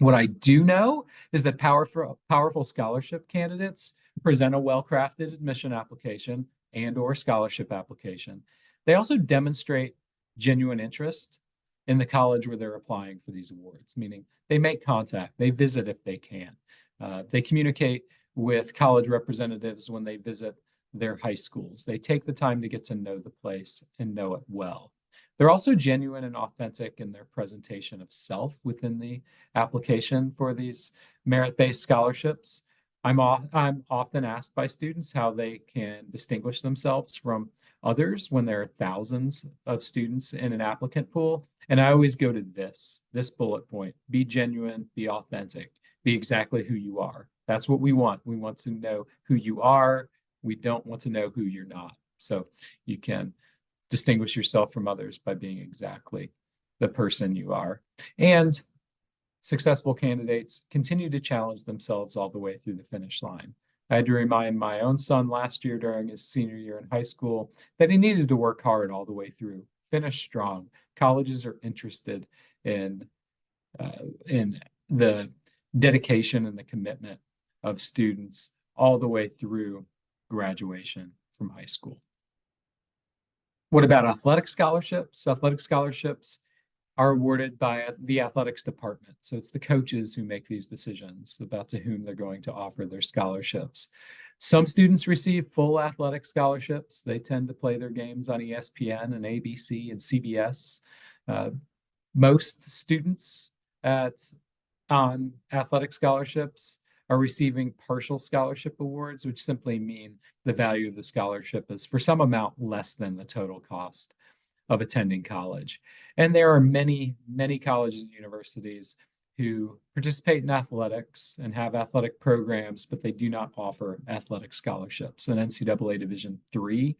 Speaker 2: What I do know is that powerful scholarship candidates present a well-crafted admission application and/or scholarship application. They also demonstrate genuine interest in the college where they're applying for these awards, meaning they make contact, they visit if they can. They communicate with college representatives when they visit their high schools. They take the time to get to know the place and know it well. They're also genuine and authentic in their presentation of self within the application for these merit-based scholarships. I'm often asked by students how they can distinguish themselves from others when there are thousands of students in an applicant pool. And I always go to this bullet point: be genuine, be authentic, be exactly who you are. That's what we want. We want to know who you are. We don't want to know who you're not. So you can distinguish yourself from others by being exactly the person you are. And successful candidates continue to challenge themselves all the way through the finish line. I had to remind my own son last year during his senior year in high school that he needed to work hard all the way through, finish strong. Colleges are interested in the dedication and the commitment of students all the way through graduation from high school. What about athletic scholarships? Athletic scholarships are awarded by the athletics department. So it's the coaches who make these decisions about to whom they're going to offer their scholarships. Some students receive full athletic scholarships. They tend to play their games on ESPN and ABC and CBS. Most students on athletic scholarships are receiving partial scholarship awards, which simply mean the value of the scholarship is for some amount less than the total cost of attending college. And there are many, many colleges and universities who participate in athletics and have athletic programs, but they do not offer athletic scholarships. And NCAA Division III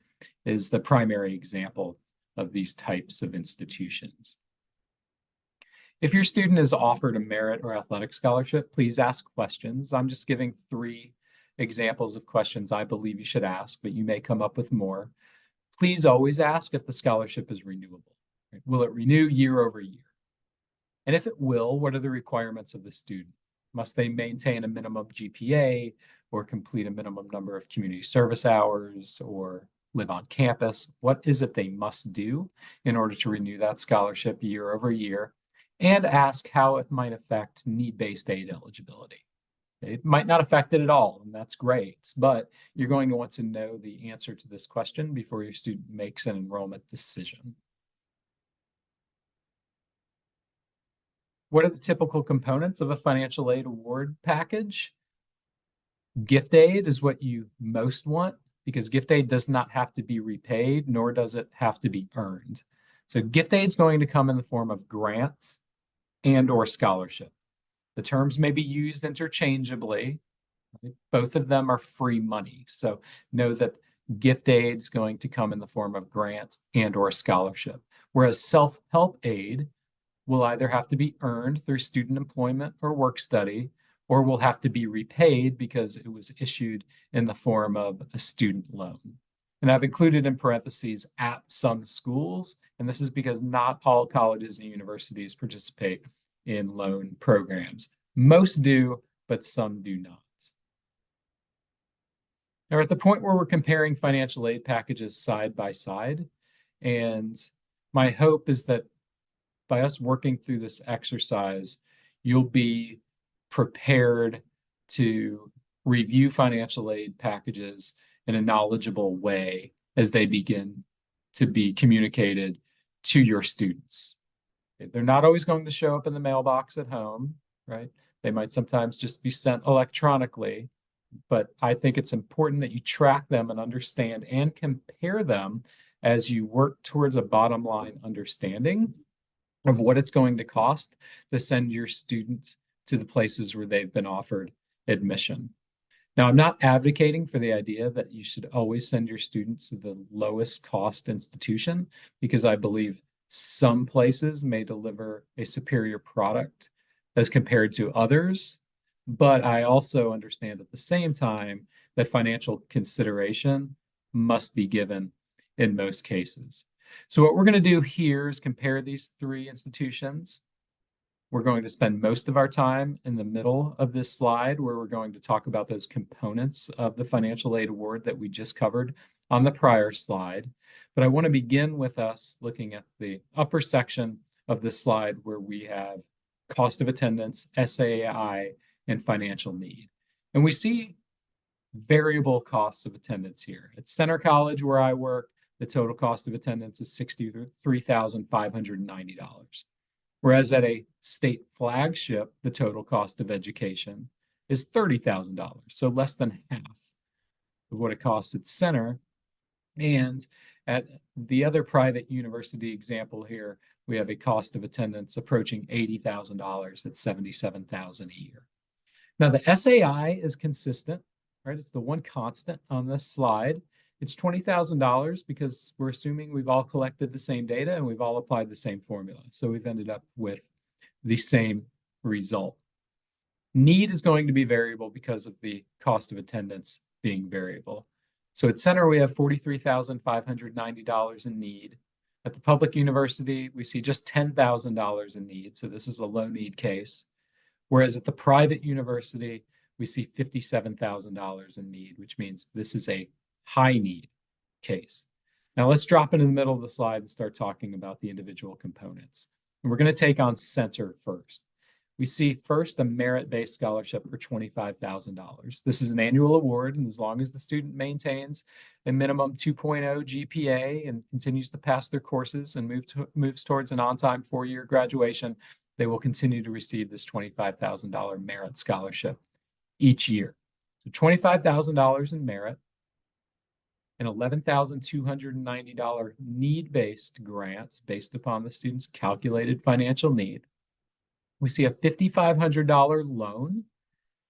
Speaker 2: is the primary example of these types of institutions. If your student is offered a merit or athletic scholarship, please ask questions. I'm just giving 3 examples of questions I believe you should ask, but you may come up with more. Please always ask if the scholarship is renewable. Right? Will it renew year over year? And if it will, what are the requirements of the student? Must they maintain a minimum GPA or complete a minimum number of community service hours or live on campus? What is it they must do in order to renew that scholarship year over year? And ask how it might affect need-based aid eligibility. It might not affect it at all, and that's great, but you're going to want to know the answer to this question before your student makes an enrollment decision. What are the typical components of a financial aid award package? Gift aid is what you most want because gift aid does not have to be repaid, nor does it have to be earned. So gift aid is going to come in the form of grants and or scholarship. The terms may be used interchangeably. Right? Both of them are free money. So know that gift aid is going to come in the form of grants and or scholarship, whereas self-help aid will either have to be earned through student employment or work study, or will have to be repaid because it was issued in the form of a student loan. And I've included in parentheses at some schools, and this is because not all colleges and universities participate in loan programs. Most do, but some do not. Now we're at the point where we're comparing financial aid packages side by side, and my hope is that by us working through this exercise, you'll be prepared to review financial aid packages in a knowledgeable way as they begin to be communicated to your students. They're not always going to show up in the mailbox at home, right? They might sometimes just be sent electronically, but I think it's important that you track them and understand and compare them as you work towards a bottom line understanding of what it's going to cost to send your students to the places where they've been offered admission. Now, I'm not advocating for the idea that you should always send your students to the lowest cost institution, because I believe some places may deliver a superior product as compared to others. But I also understand at the same time that financial consideration must be given in most cases. So what we're going to do here is compare these 3 institutions. We're going to spend most of our time in the middle of this slide where we're going to talk about those components of the financial aid award that we just covered on the prior slide. But I want to begin with us looking at the upper section of this slide where we have cost of attendance, SAI, and financial need. And we see variable costs of attendance here. At Center College, where I work, the total cost of attendance is $63,590. Whereas at a state flagship, the total cost of education is $30,000, so less than half of what it costs at Center. And At the other private university example here, we have a cost of attendance approaching $80,000 at $77,000 a year. Now the SAI is consistent, right? It's the one constant on this slide. It's $20,000 because we're assuming we've all collected the same data and we've all applied the same formula. So we've ended up with the same result. Need is going to be variable because of the cost of attendance being variable. So at Center, we have $43,590 in need. At the public university, we see just $10,000 in need. So this is a low need case. Whereas at the private university, we see $57,000 in need, which means this is a high need case. Now let's drop into the middle of the slide and start talking about the individual components. And we're going to take on Center first. We see first a merit-based scholarship for $25,000. This is an annual award, and as long as the student maintains a minimum 2.0 GPA and continues to pass their courses and moves towards an on-time 4-year graduation, they will continue to receive this $25,000 merit scholarship each year. So $25,000 in merit, an $11,290 need-based grant based upon the student's calculated financial need. We see a $5,500 loan,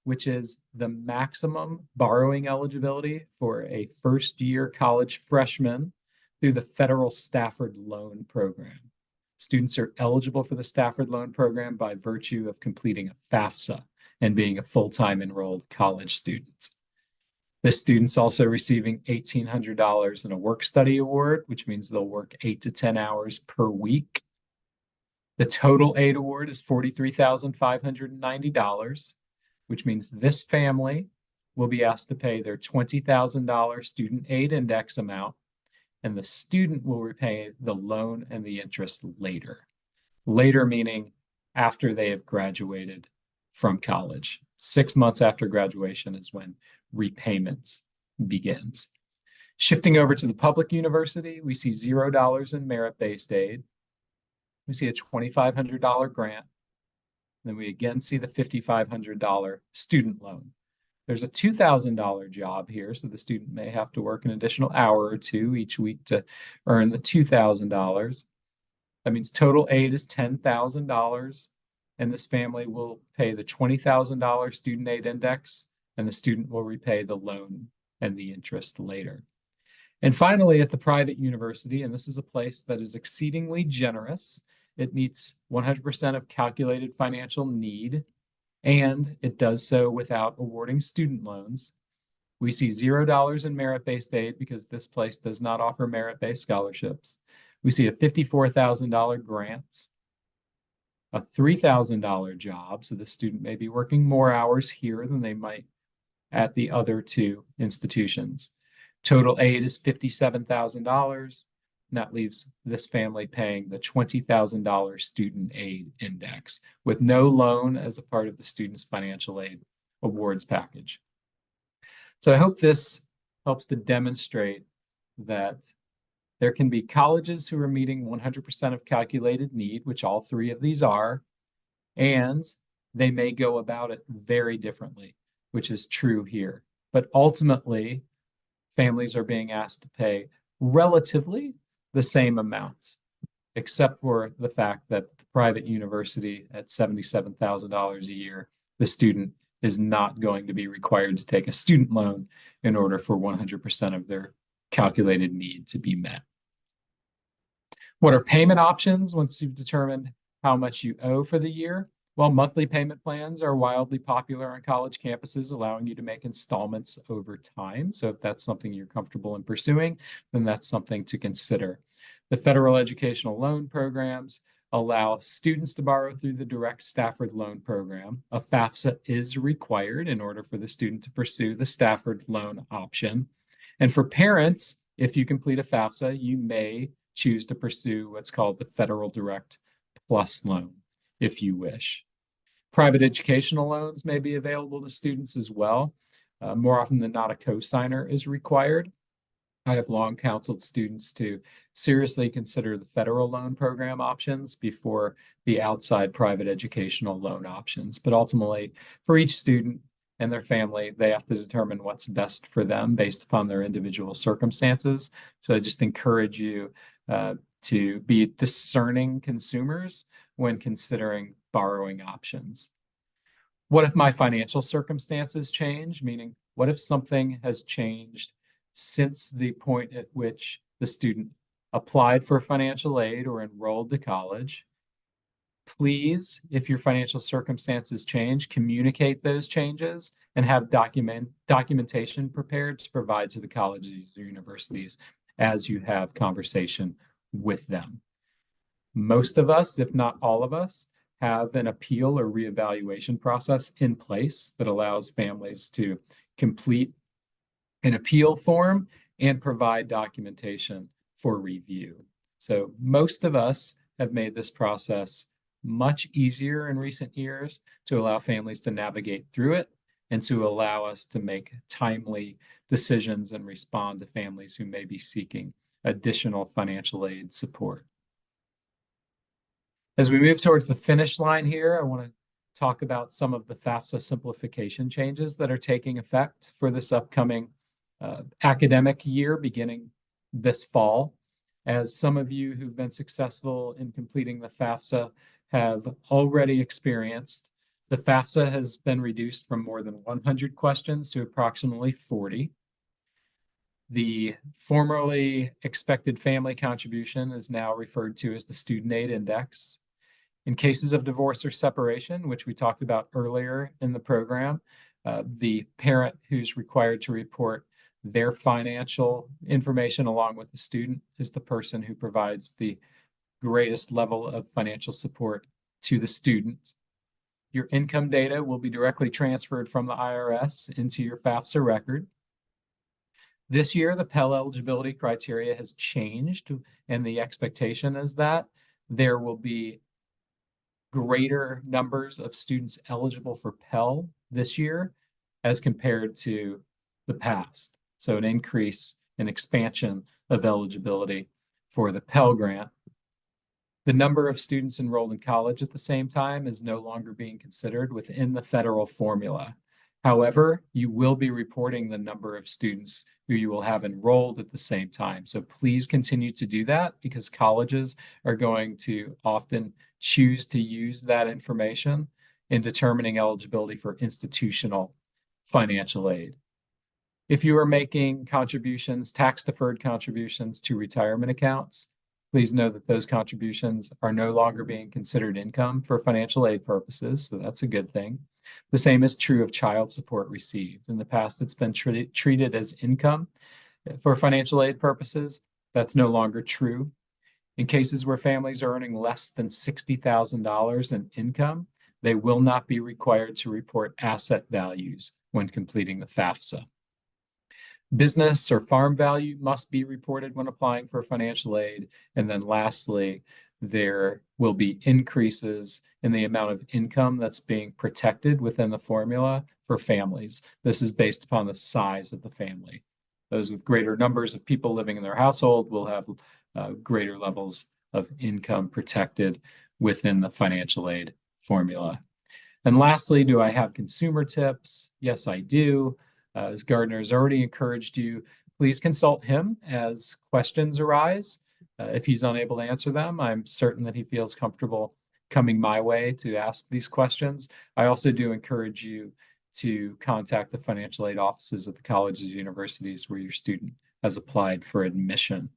Speaker 2: which is the maximum borrowing eligibility for a first-year college freshman through the federal Stafford Loan Program. Students are eligible for the Stafford Loan Program by virtue of completing a FAFSA and being a full-time enrolled college student. This student's also receiving $1,800 in a work-study award, which means they'll work 8 to 10 hours per week. The total aid award is $43,590, which means this family will be asked to pay their $20,000 student aid index amount, and the student will repay the loan and the interest later. Later meaning after they have graduated from college. 6 months after graduation is when repayment begins. Shifting over to the public university, we see $0 in merit-based aid. We see a $2,500 grant. Then we again see the $5,500 student loan. There's a $2,000 job here, so the student may have to work an additional hour or two each week to earn the $2,000. That means total aid is $10,000, and this family will pay the $20,000 student aid index, and the student will repay the loan and the interest later. And finally, at the private university, and this is a place that is exceedingly generous, it meets 100% of calculated financial need, and it does so without awarding student loans. We see $0 in merit-based aid because this place does not offer merit-based scholarships. We see a $54,000 grant, a $3,000 job, so the student may be working more hours here than they might at the other two institutions. Total aid is $57,000. And that leaves this family paying the $20,000 student aid index with no loan as a part of the student's financial aid awards package. So I hope this helps to demonstrate that there can be colleges who are meeting 100% of calculated need, which all three of these are, and they may go about it very differently, which is true here. But ultimately, families are being asked to pay relatively the same amounts, except for the fact that the private university at $77,000 a year, the student is not going to be required to take a student loan in order for 100% of their calculated need to be met. What are payment options once you've determined how much you owe for the year? Well, monthly payment plans are wildly popular on college campuses, allowing you to make installments over time. So if that's something you're comfortable in pursuing, then that's something to consider. The federal educational loan programs allow students to borrow through the direct Stafford Loan Program. A FAFSA is required in order for the student to pursue the Stafford loan option. And for parents, if you complete a FAFSA, you may choose to pursue what's called the Federal Direct Plus loan, if you wish. Private educational loans may be available to students as well. More often than not, a cosigner is required. I have long counseled students to seriously consider the federal loan program options before the outside private educational loan options. But ultimately, for each student, and their family. They have to determine what's best for them based upon their individual circumstances. So I just encourage you to be discerning consumers when considering borrowing options. What if my financial circumstances change? Meaning, what if something has changed since the point at which the student applied for financial aid or enrolled to college? Please, if your financial circumstances change, communicate those changes and have documentation prepared to provide to the colleges or universities as you have conversation with them. Most of us, if not all of us, have an appeal or reevaluation process in place that allows families to complete an appeal form and provide documentation for review. So most of us have made this process much easier in recent years to allow families to navigate through it and to allow us to make timely decisions and respond to families who may be seeking additional financial aid support. As we move towards the finish line here, I want to talk about some of the FAFSA simplification changes that are taking effect for this upcoming academic year beginning this fall. As some of you who've been successful in completing the FAFSA have already experienced, the FAFSA has been reduced from more than 100 questions to approximately 40. The formerly expected family contribution is now referred to as the Student Aid Index. In cases of divorce or separation, which we talked about earlier in the program, the parent who's required to report their financial information along with the student is the person who provides the greatest level of financial support to the student. Your income data will be directly transferred from the IRS into your FAFSA record. This year, the Pell eligibility criteria has changed, and the expectation is that there will be greater numbers of students eligible for Pell this year as compared to the past. So an increase in expansion of eligibility for the Pell Grant. The number of students enrolled in college at the same time is no longer being considered within the federal formula. However, you will be reporting the number of students who you will have enrolled at the same time. So please continue to do that because colleges are going to often choose to use that information in determining eligibility for institutional financial aid. If you are making contributions, tax-deferred contributions to retirement accounts, please know that those contributions are no longer being considered income for financial aid purposes, so that's a good thing. The same is true of child support received. In the past, it's been treated as income for financial aid purposes. That's no longer true. In cases where families are earning less than $60,000 in income, they will not be required to report asset values when completing the FAFSA. Business or farm value must be reported when applying for financial aid. And then lastly, there will be increases in the amount of income that's being protected within the formula for families. This is based upon the size of the family. Those with greater numbers of people living in their household will have greater levels of income protected within the financial aid formula. And lastly, do I have consumer tips? Yes, I do. As Gardner has already encouraged you, please consult him as questions arise. If he's unable to answer them, I'm certain that he feels comfortable coming my way to ask these questions. I also do encourage you to contact the financial aid offices at the colleges and universities where your student has applied for admission.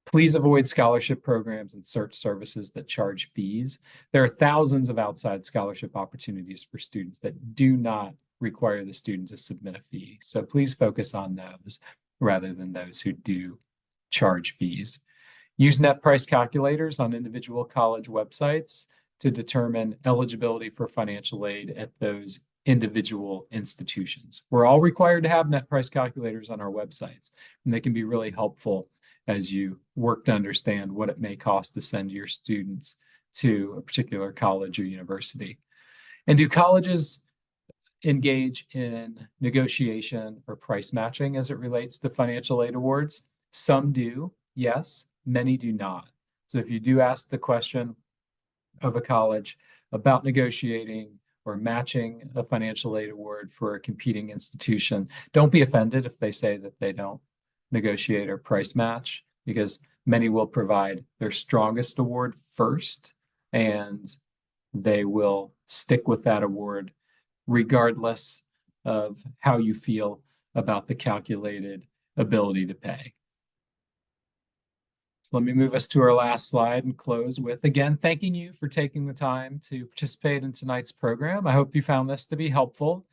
Speaker 2: Please avoid scholarship programs and search services that charge fees. There are thousands of outside scholarship opportunities for students that do not require the student to submit a fee. So please focus on those rather than those who do charge fees. Use net price calculators on individual college websites to determine eligibility for financial aid at those individual institutions. We're all required to have net price calculators on our websites, and they can be really helpful as you work to understand what it may cost to send your students to a particular college or university. And do colleges engage in negotiation or price matching as it relates to financial aid awards? Some do, yes, many do not. So if you do ask the question of a college about negotiating or matching a financial aid award for a competing institution, don't be offended if they say that they don't negotiate or price match, because many will provide their strongest award first, and they will stick with that award regardless of how you feel about the calculated ability to pay. So let me move us to our last slide and close with, again, thanking you for taking the time to participate in tonight's program. I hope you found this to be helpful.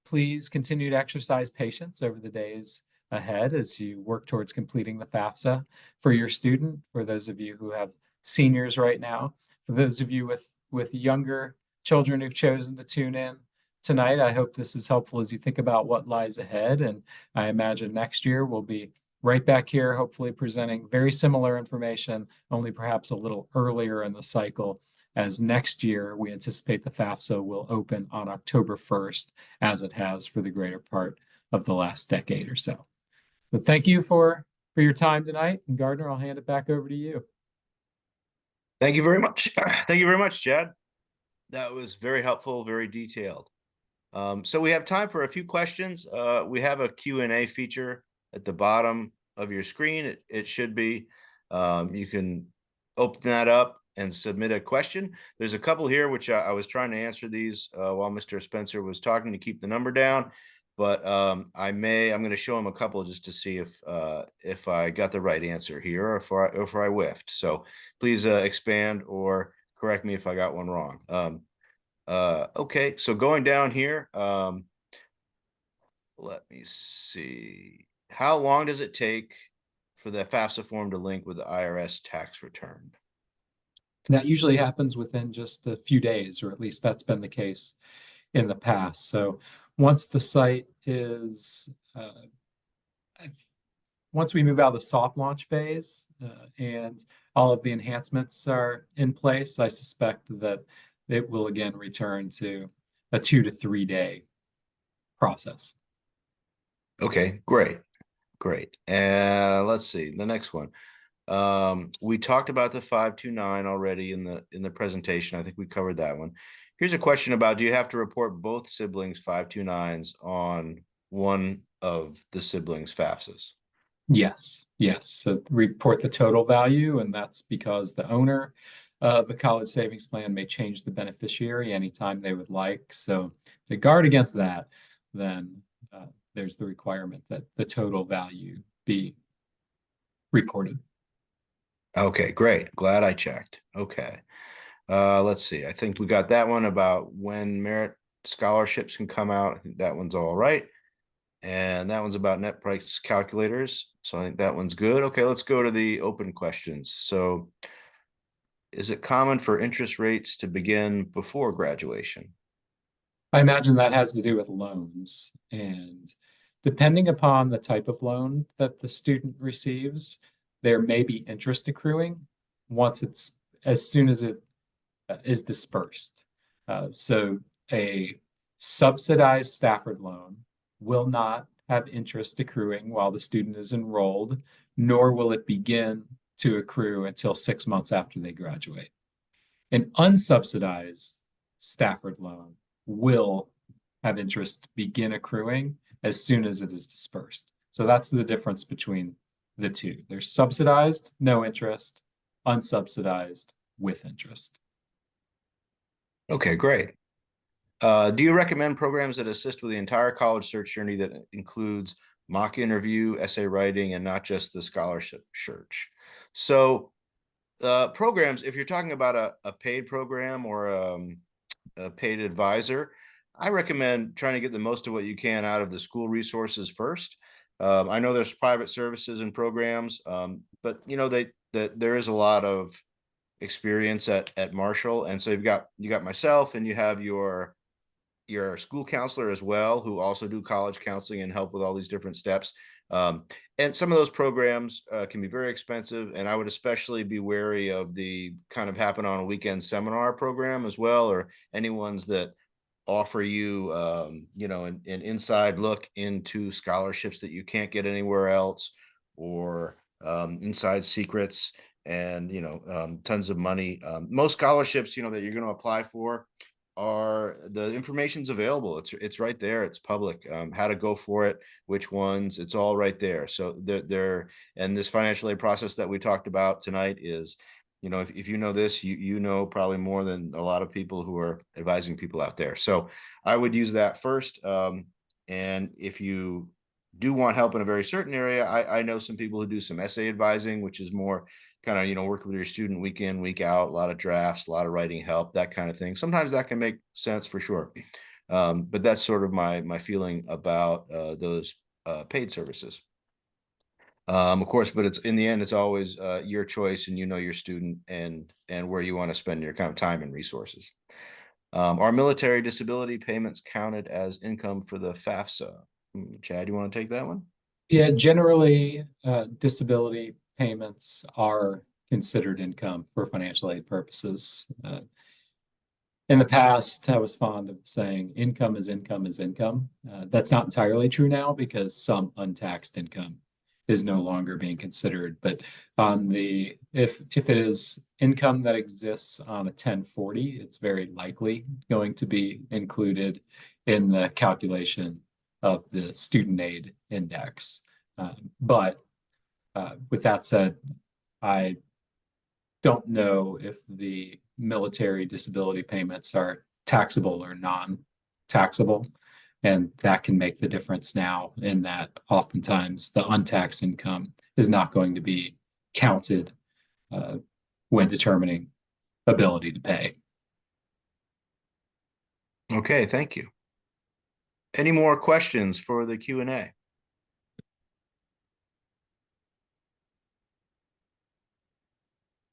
Speaker 2: Please continue to exercise patience over the days ahead as you work towards completing the FAFSA for your student, for those of you who have seniors right now. For those of you with younger children who've chosen to tune in tonight, I hope this is helpful as you think about what lies ahead. And I imagine next year we'll be right back here, hopefully presenting very similar information, only perhaps a little earlier in the cycle, as next year we anticipate the FAFSA will open on October 1st, as it has for the greater part of the last decade or so. But thank you for your time tonight. And Gardner, I'll hand it back over to you.
Speaker 1: Thank you very much. Thank you very much, Chad. That was very helpful, very detailed. So we have time for a few questions. We have a Q&A feature at the bottom of your screen. It should be. You can open that up and submit a question. There's a couple here, which I was trying to answer these while Mr. Spencer was talking to keep the number down. But I'm going to show him a couple just to see if I got the right answer here or if I whiffed. So please expand or correct me if I got one wrong. Okay, so going down here, let me see. How long does it take for the FAFSA form to link with the IRS tax return?
Speaker 2: That usually happens within just a few days, or at least that's been the case in the past. So once the site is, once we move out of the soft launch phase and all of the enhancements are in place, I suspect that it will again return to a 2 to 3 day process.
Speaker 1: Okay, great. Great. And let's see the next one. We talked about the 529 already in the presentation. I think we covered that one. Here's a question about, do you have to report both siblings 529s on one of the siblings FAFSAs?
Speaker 2: Yes, yes. So report the total value, and that's because the owner of the college savings plan may change the beneficiary anytime they would like. So to guard against that, then there's the requirement that the total value be recorded.
Speaker 1: Okay, great. Glad I checked. Okay. Let's see. I think we got that one about when merit scholarships can come out. I think that one's all right. And that one's about net price calculators. So I think that one's good. Okay, let's go to the open questions. So is it common for interest rates to begin before graduation?
Speaker 2: I imagine that has to do with loans, and depending upon the type of loan that the student receives, there may be interest accruing once it's as soon as it is dispersed. So a subsidized Stafford loan will not have interest accruing while the student is enrolled, nor will it begin to accrue until 6 months after they graduate. An unsubsidized Stafford loan will have interest begin accruing as soon as it is dispersed. So that's the difference between the two. There's subsidized, no interest, unsubsidized, with interest.
Speaker 1: Okay, great. Do you recommend programs that assist with the entire college search journey that includes mock interview, essay writing, and not just the scholarship search? So programs, if you're talking about a paid program or a paid advisor, I recommend trying to get the most of what you can out of the school resources first. I know there's private services and programs, but you know there is a lot of experience at Marshall, and so you got myself, and you have your school counselor as well, who also do college counseling and help with all these different steps. And some of those programs can be very expensive, and I would especially be wary of the kind of happen on a weekend seminar program as well, or any ones that offer you, you know, an inside look into scholarships that you can't get anywhere else, or inside secrets, and you know, tons of money. Most scholarships, you know, that you're going to apply for the information's available. It's right there. It's public. How to go for it, which ones, it's all right there. So and this financial aid process that we talked about tonight is, if you know this, you know probably more than a lot of people who are advising people out there. So I would use that first. And if you do want help in a very certain area, I know some people who do some essay advising, which is more kind of, working with your student week in, week out, a lot of drafts, a lot of writing help, that kind of thing. Sometimes that can make sense for sure. But that's sort of my feeling about those paid services. Of course, but it's in the end, it's always your choice, and your student and where you want to spend your kind of time and resources. Are military disability payments counted as income for the FAFSA? Chad, you want to take that one?
Speaker 2: Yeah, generally, disability payments are considered income for financial aid purposes. In the past, I was fond of saying income is income is income. That's not entirely true now because some untaxed income is no longer being considered. But if it is income that exists on a 1040, it's very likely going to be included in the calculation of the student aid index. But with that said, I don't know if the military disability payments are taxable or non-taxable. And that can make the difference now in that oftentimes the untaxed income is not going to be counted when determining ability to pay.
Speaker 1: Okay, thank you. Any more questions for the Q&A?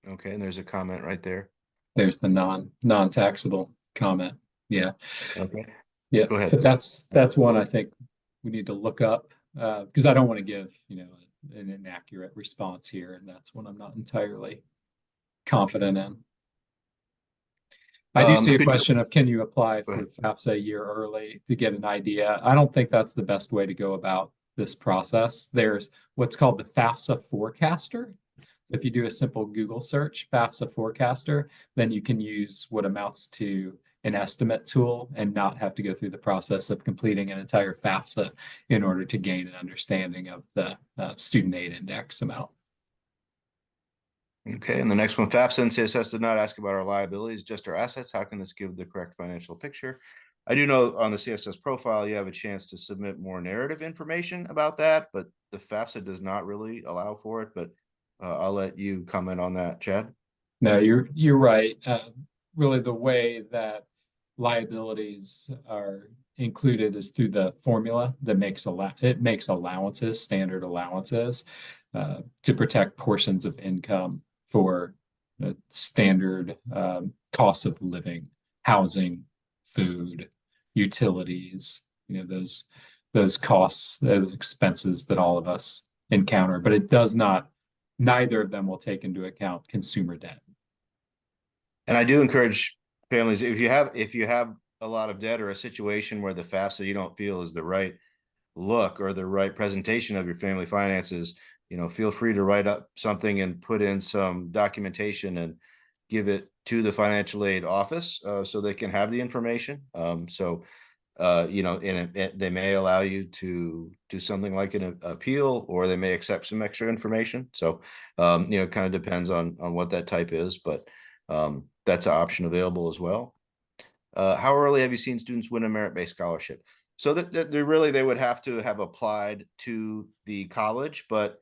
Speaker 1: Okay, and there's a comment right there.
Speaker 2: There's the non-taxable comment. Yeah.
Speaker 1: Okay.
Speaker 2: Yeah.
Speaker 1: Go ahead.
Speaker 2: But that's one I think we need to look up because I don't want to give, an inaccurate response here. And that's one I'm not entirely confident in. I do see a question of can you apply for FAFSA a year early to get an idea? I don't think that's the best way to go about this process. There's what's called the FAFSA forecaster. If you do a simple Google search, FAFSA forecaster, then you can use what amounts to an estimate tool and not have to go through the process of completing an entire FAFSA in order to gain an understanding of the student aid index amount.
Speaker 1: Okay, and the next one, FAFSA and CSS did not ask about our liabilities, just our assets. How can this give the correct financial picture? I do know on the CSS profile, you have a chance to submit more narrative information about that, but the FAFSA does not really allow for it. But I'll let you comment on that, Chad.
Speaker 2: No, you're right. Really, the way that liabilities are included is through the formula that makes allowances, standard allowances, to protect portions of income for standard costs of living, housing, food, utilities, those costs, those expenses that all of us encounter. But it does not, neither of them will take into account consumer debt.
Speaker 1: And I do encourage families, if you have a lot of debt or a situation where the FAFSA you don't feel is the right look or the right presentation of your family finances, feel free to write up something and put in some documentation and give it to the financial aid office so they can have the information. They may allow you to do something like an appeal, or they may accept some extra information. So, it kind of depends on what that type is, but that's an option available as well. How early have you seen students win a merit-based scholarship? So that they would have to have applied to the college, but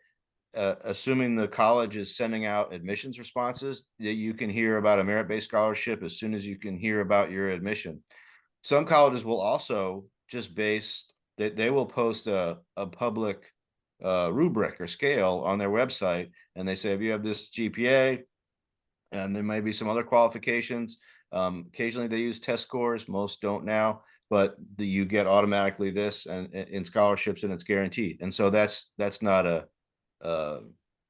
Speaker 1: assuming the college is sending out admissions responses, you can hear about a merit-based scholarship as soon as you can hear about your admission. Some colleges will also just they will post a public rubric or scale on their website, and they say, if you have this GPA, and there might be some other qualifications. Occasionally they use test scores, most don't now, but you get automatically this and in scholarships, and it's guaranteed. And so that's not a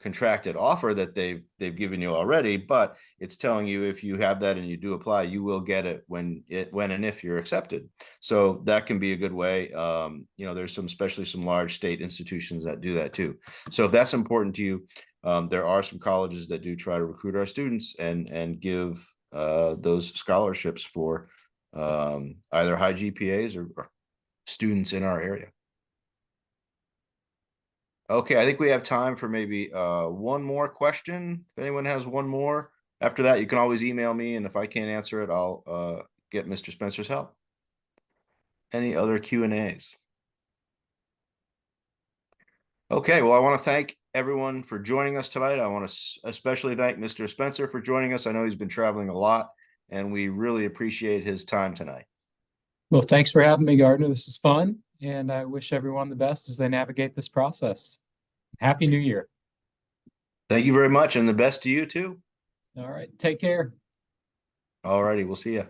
Speaker 1: contracted offer that they've given you already, but it's telling you if you have that and you do apply, you will get it when and if you're accepted. So that can be a good way. There's especially some large state institutions that do that too. So if that's important to you, there are some colleges that do try to recruit our students and give those scholarships for either high GPAs or students in our area. Okay, I think we have time for maybe one more question. If anyone has one more, after that, you can always email me, and if I can't answer it, I'll get Mr. Spencer's help. Any other Q&As? Okay, well, I want to thank everyone for joining us tonight. I want to especially thank Mr. Spencer for joining us. I know he's been traveling a lot, and we really appreciate his time tonight.
Speaker 2: Well, thanks for having me, Gardner. This is fun, and I wish everyone the best as they navigate this process. Happy New Year.
Speaker 1: Thank you very much, and the best to you too.
Speaker 2: All right, take care.
Speaker 1: All righty, we'll see you.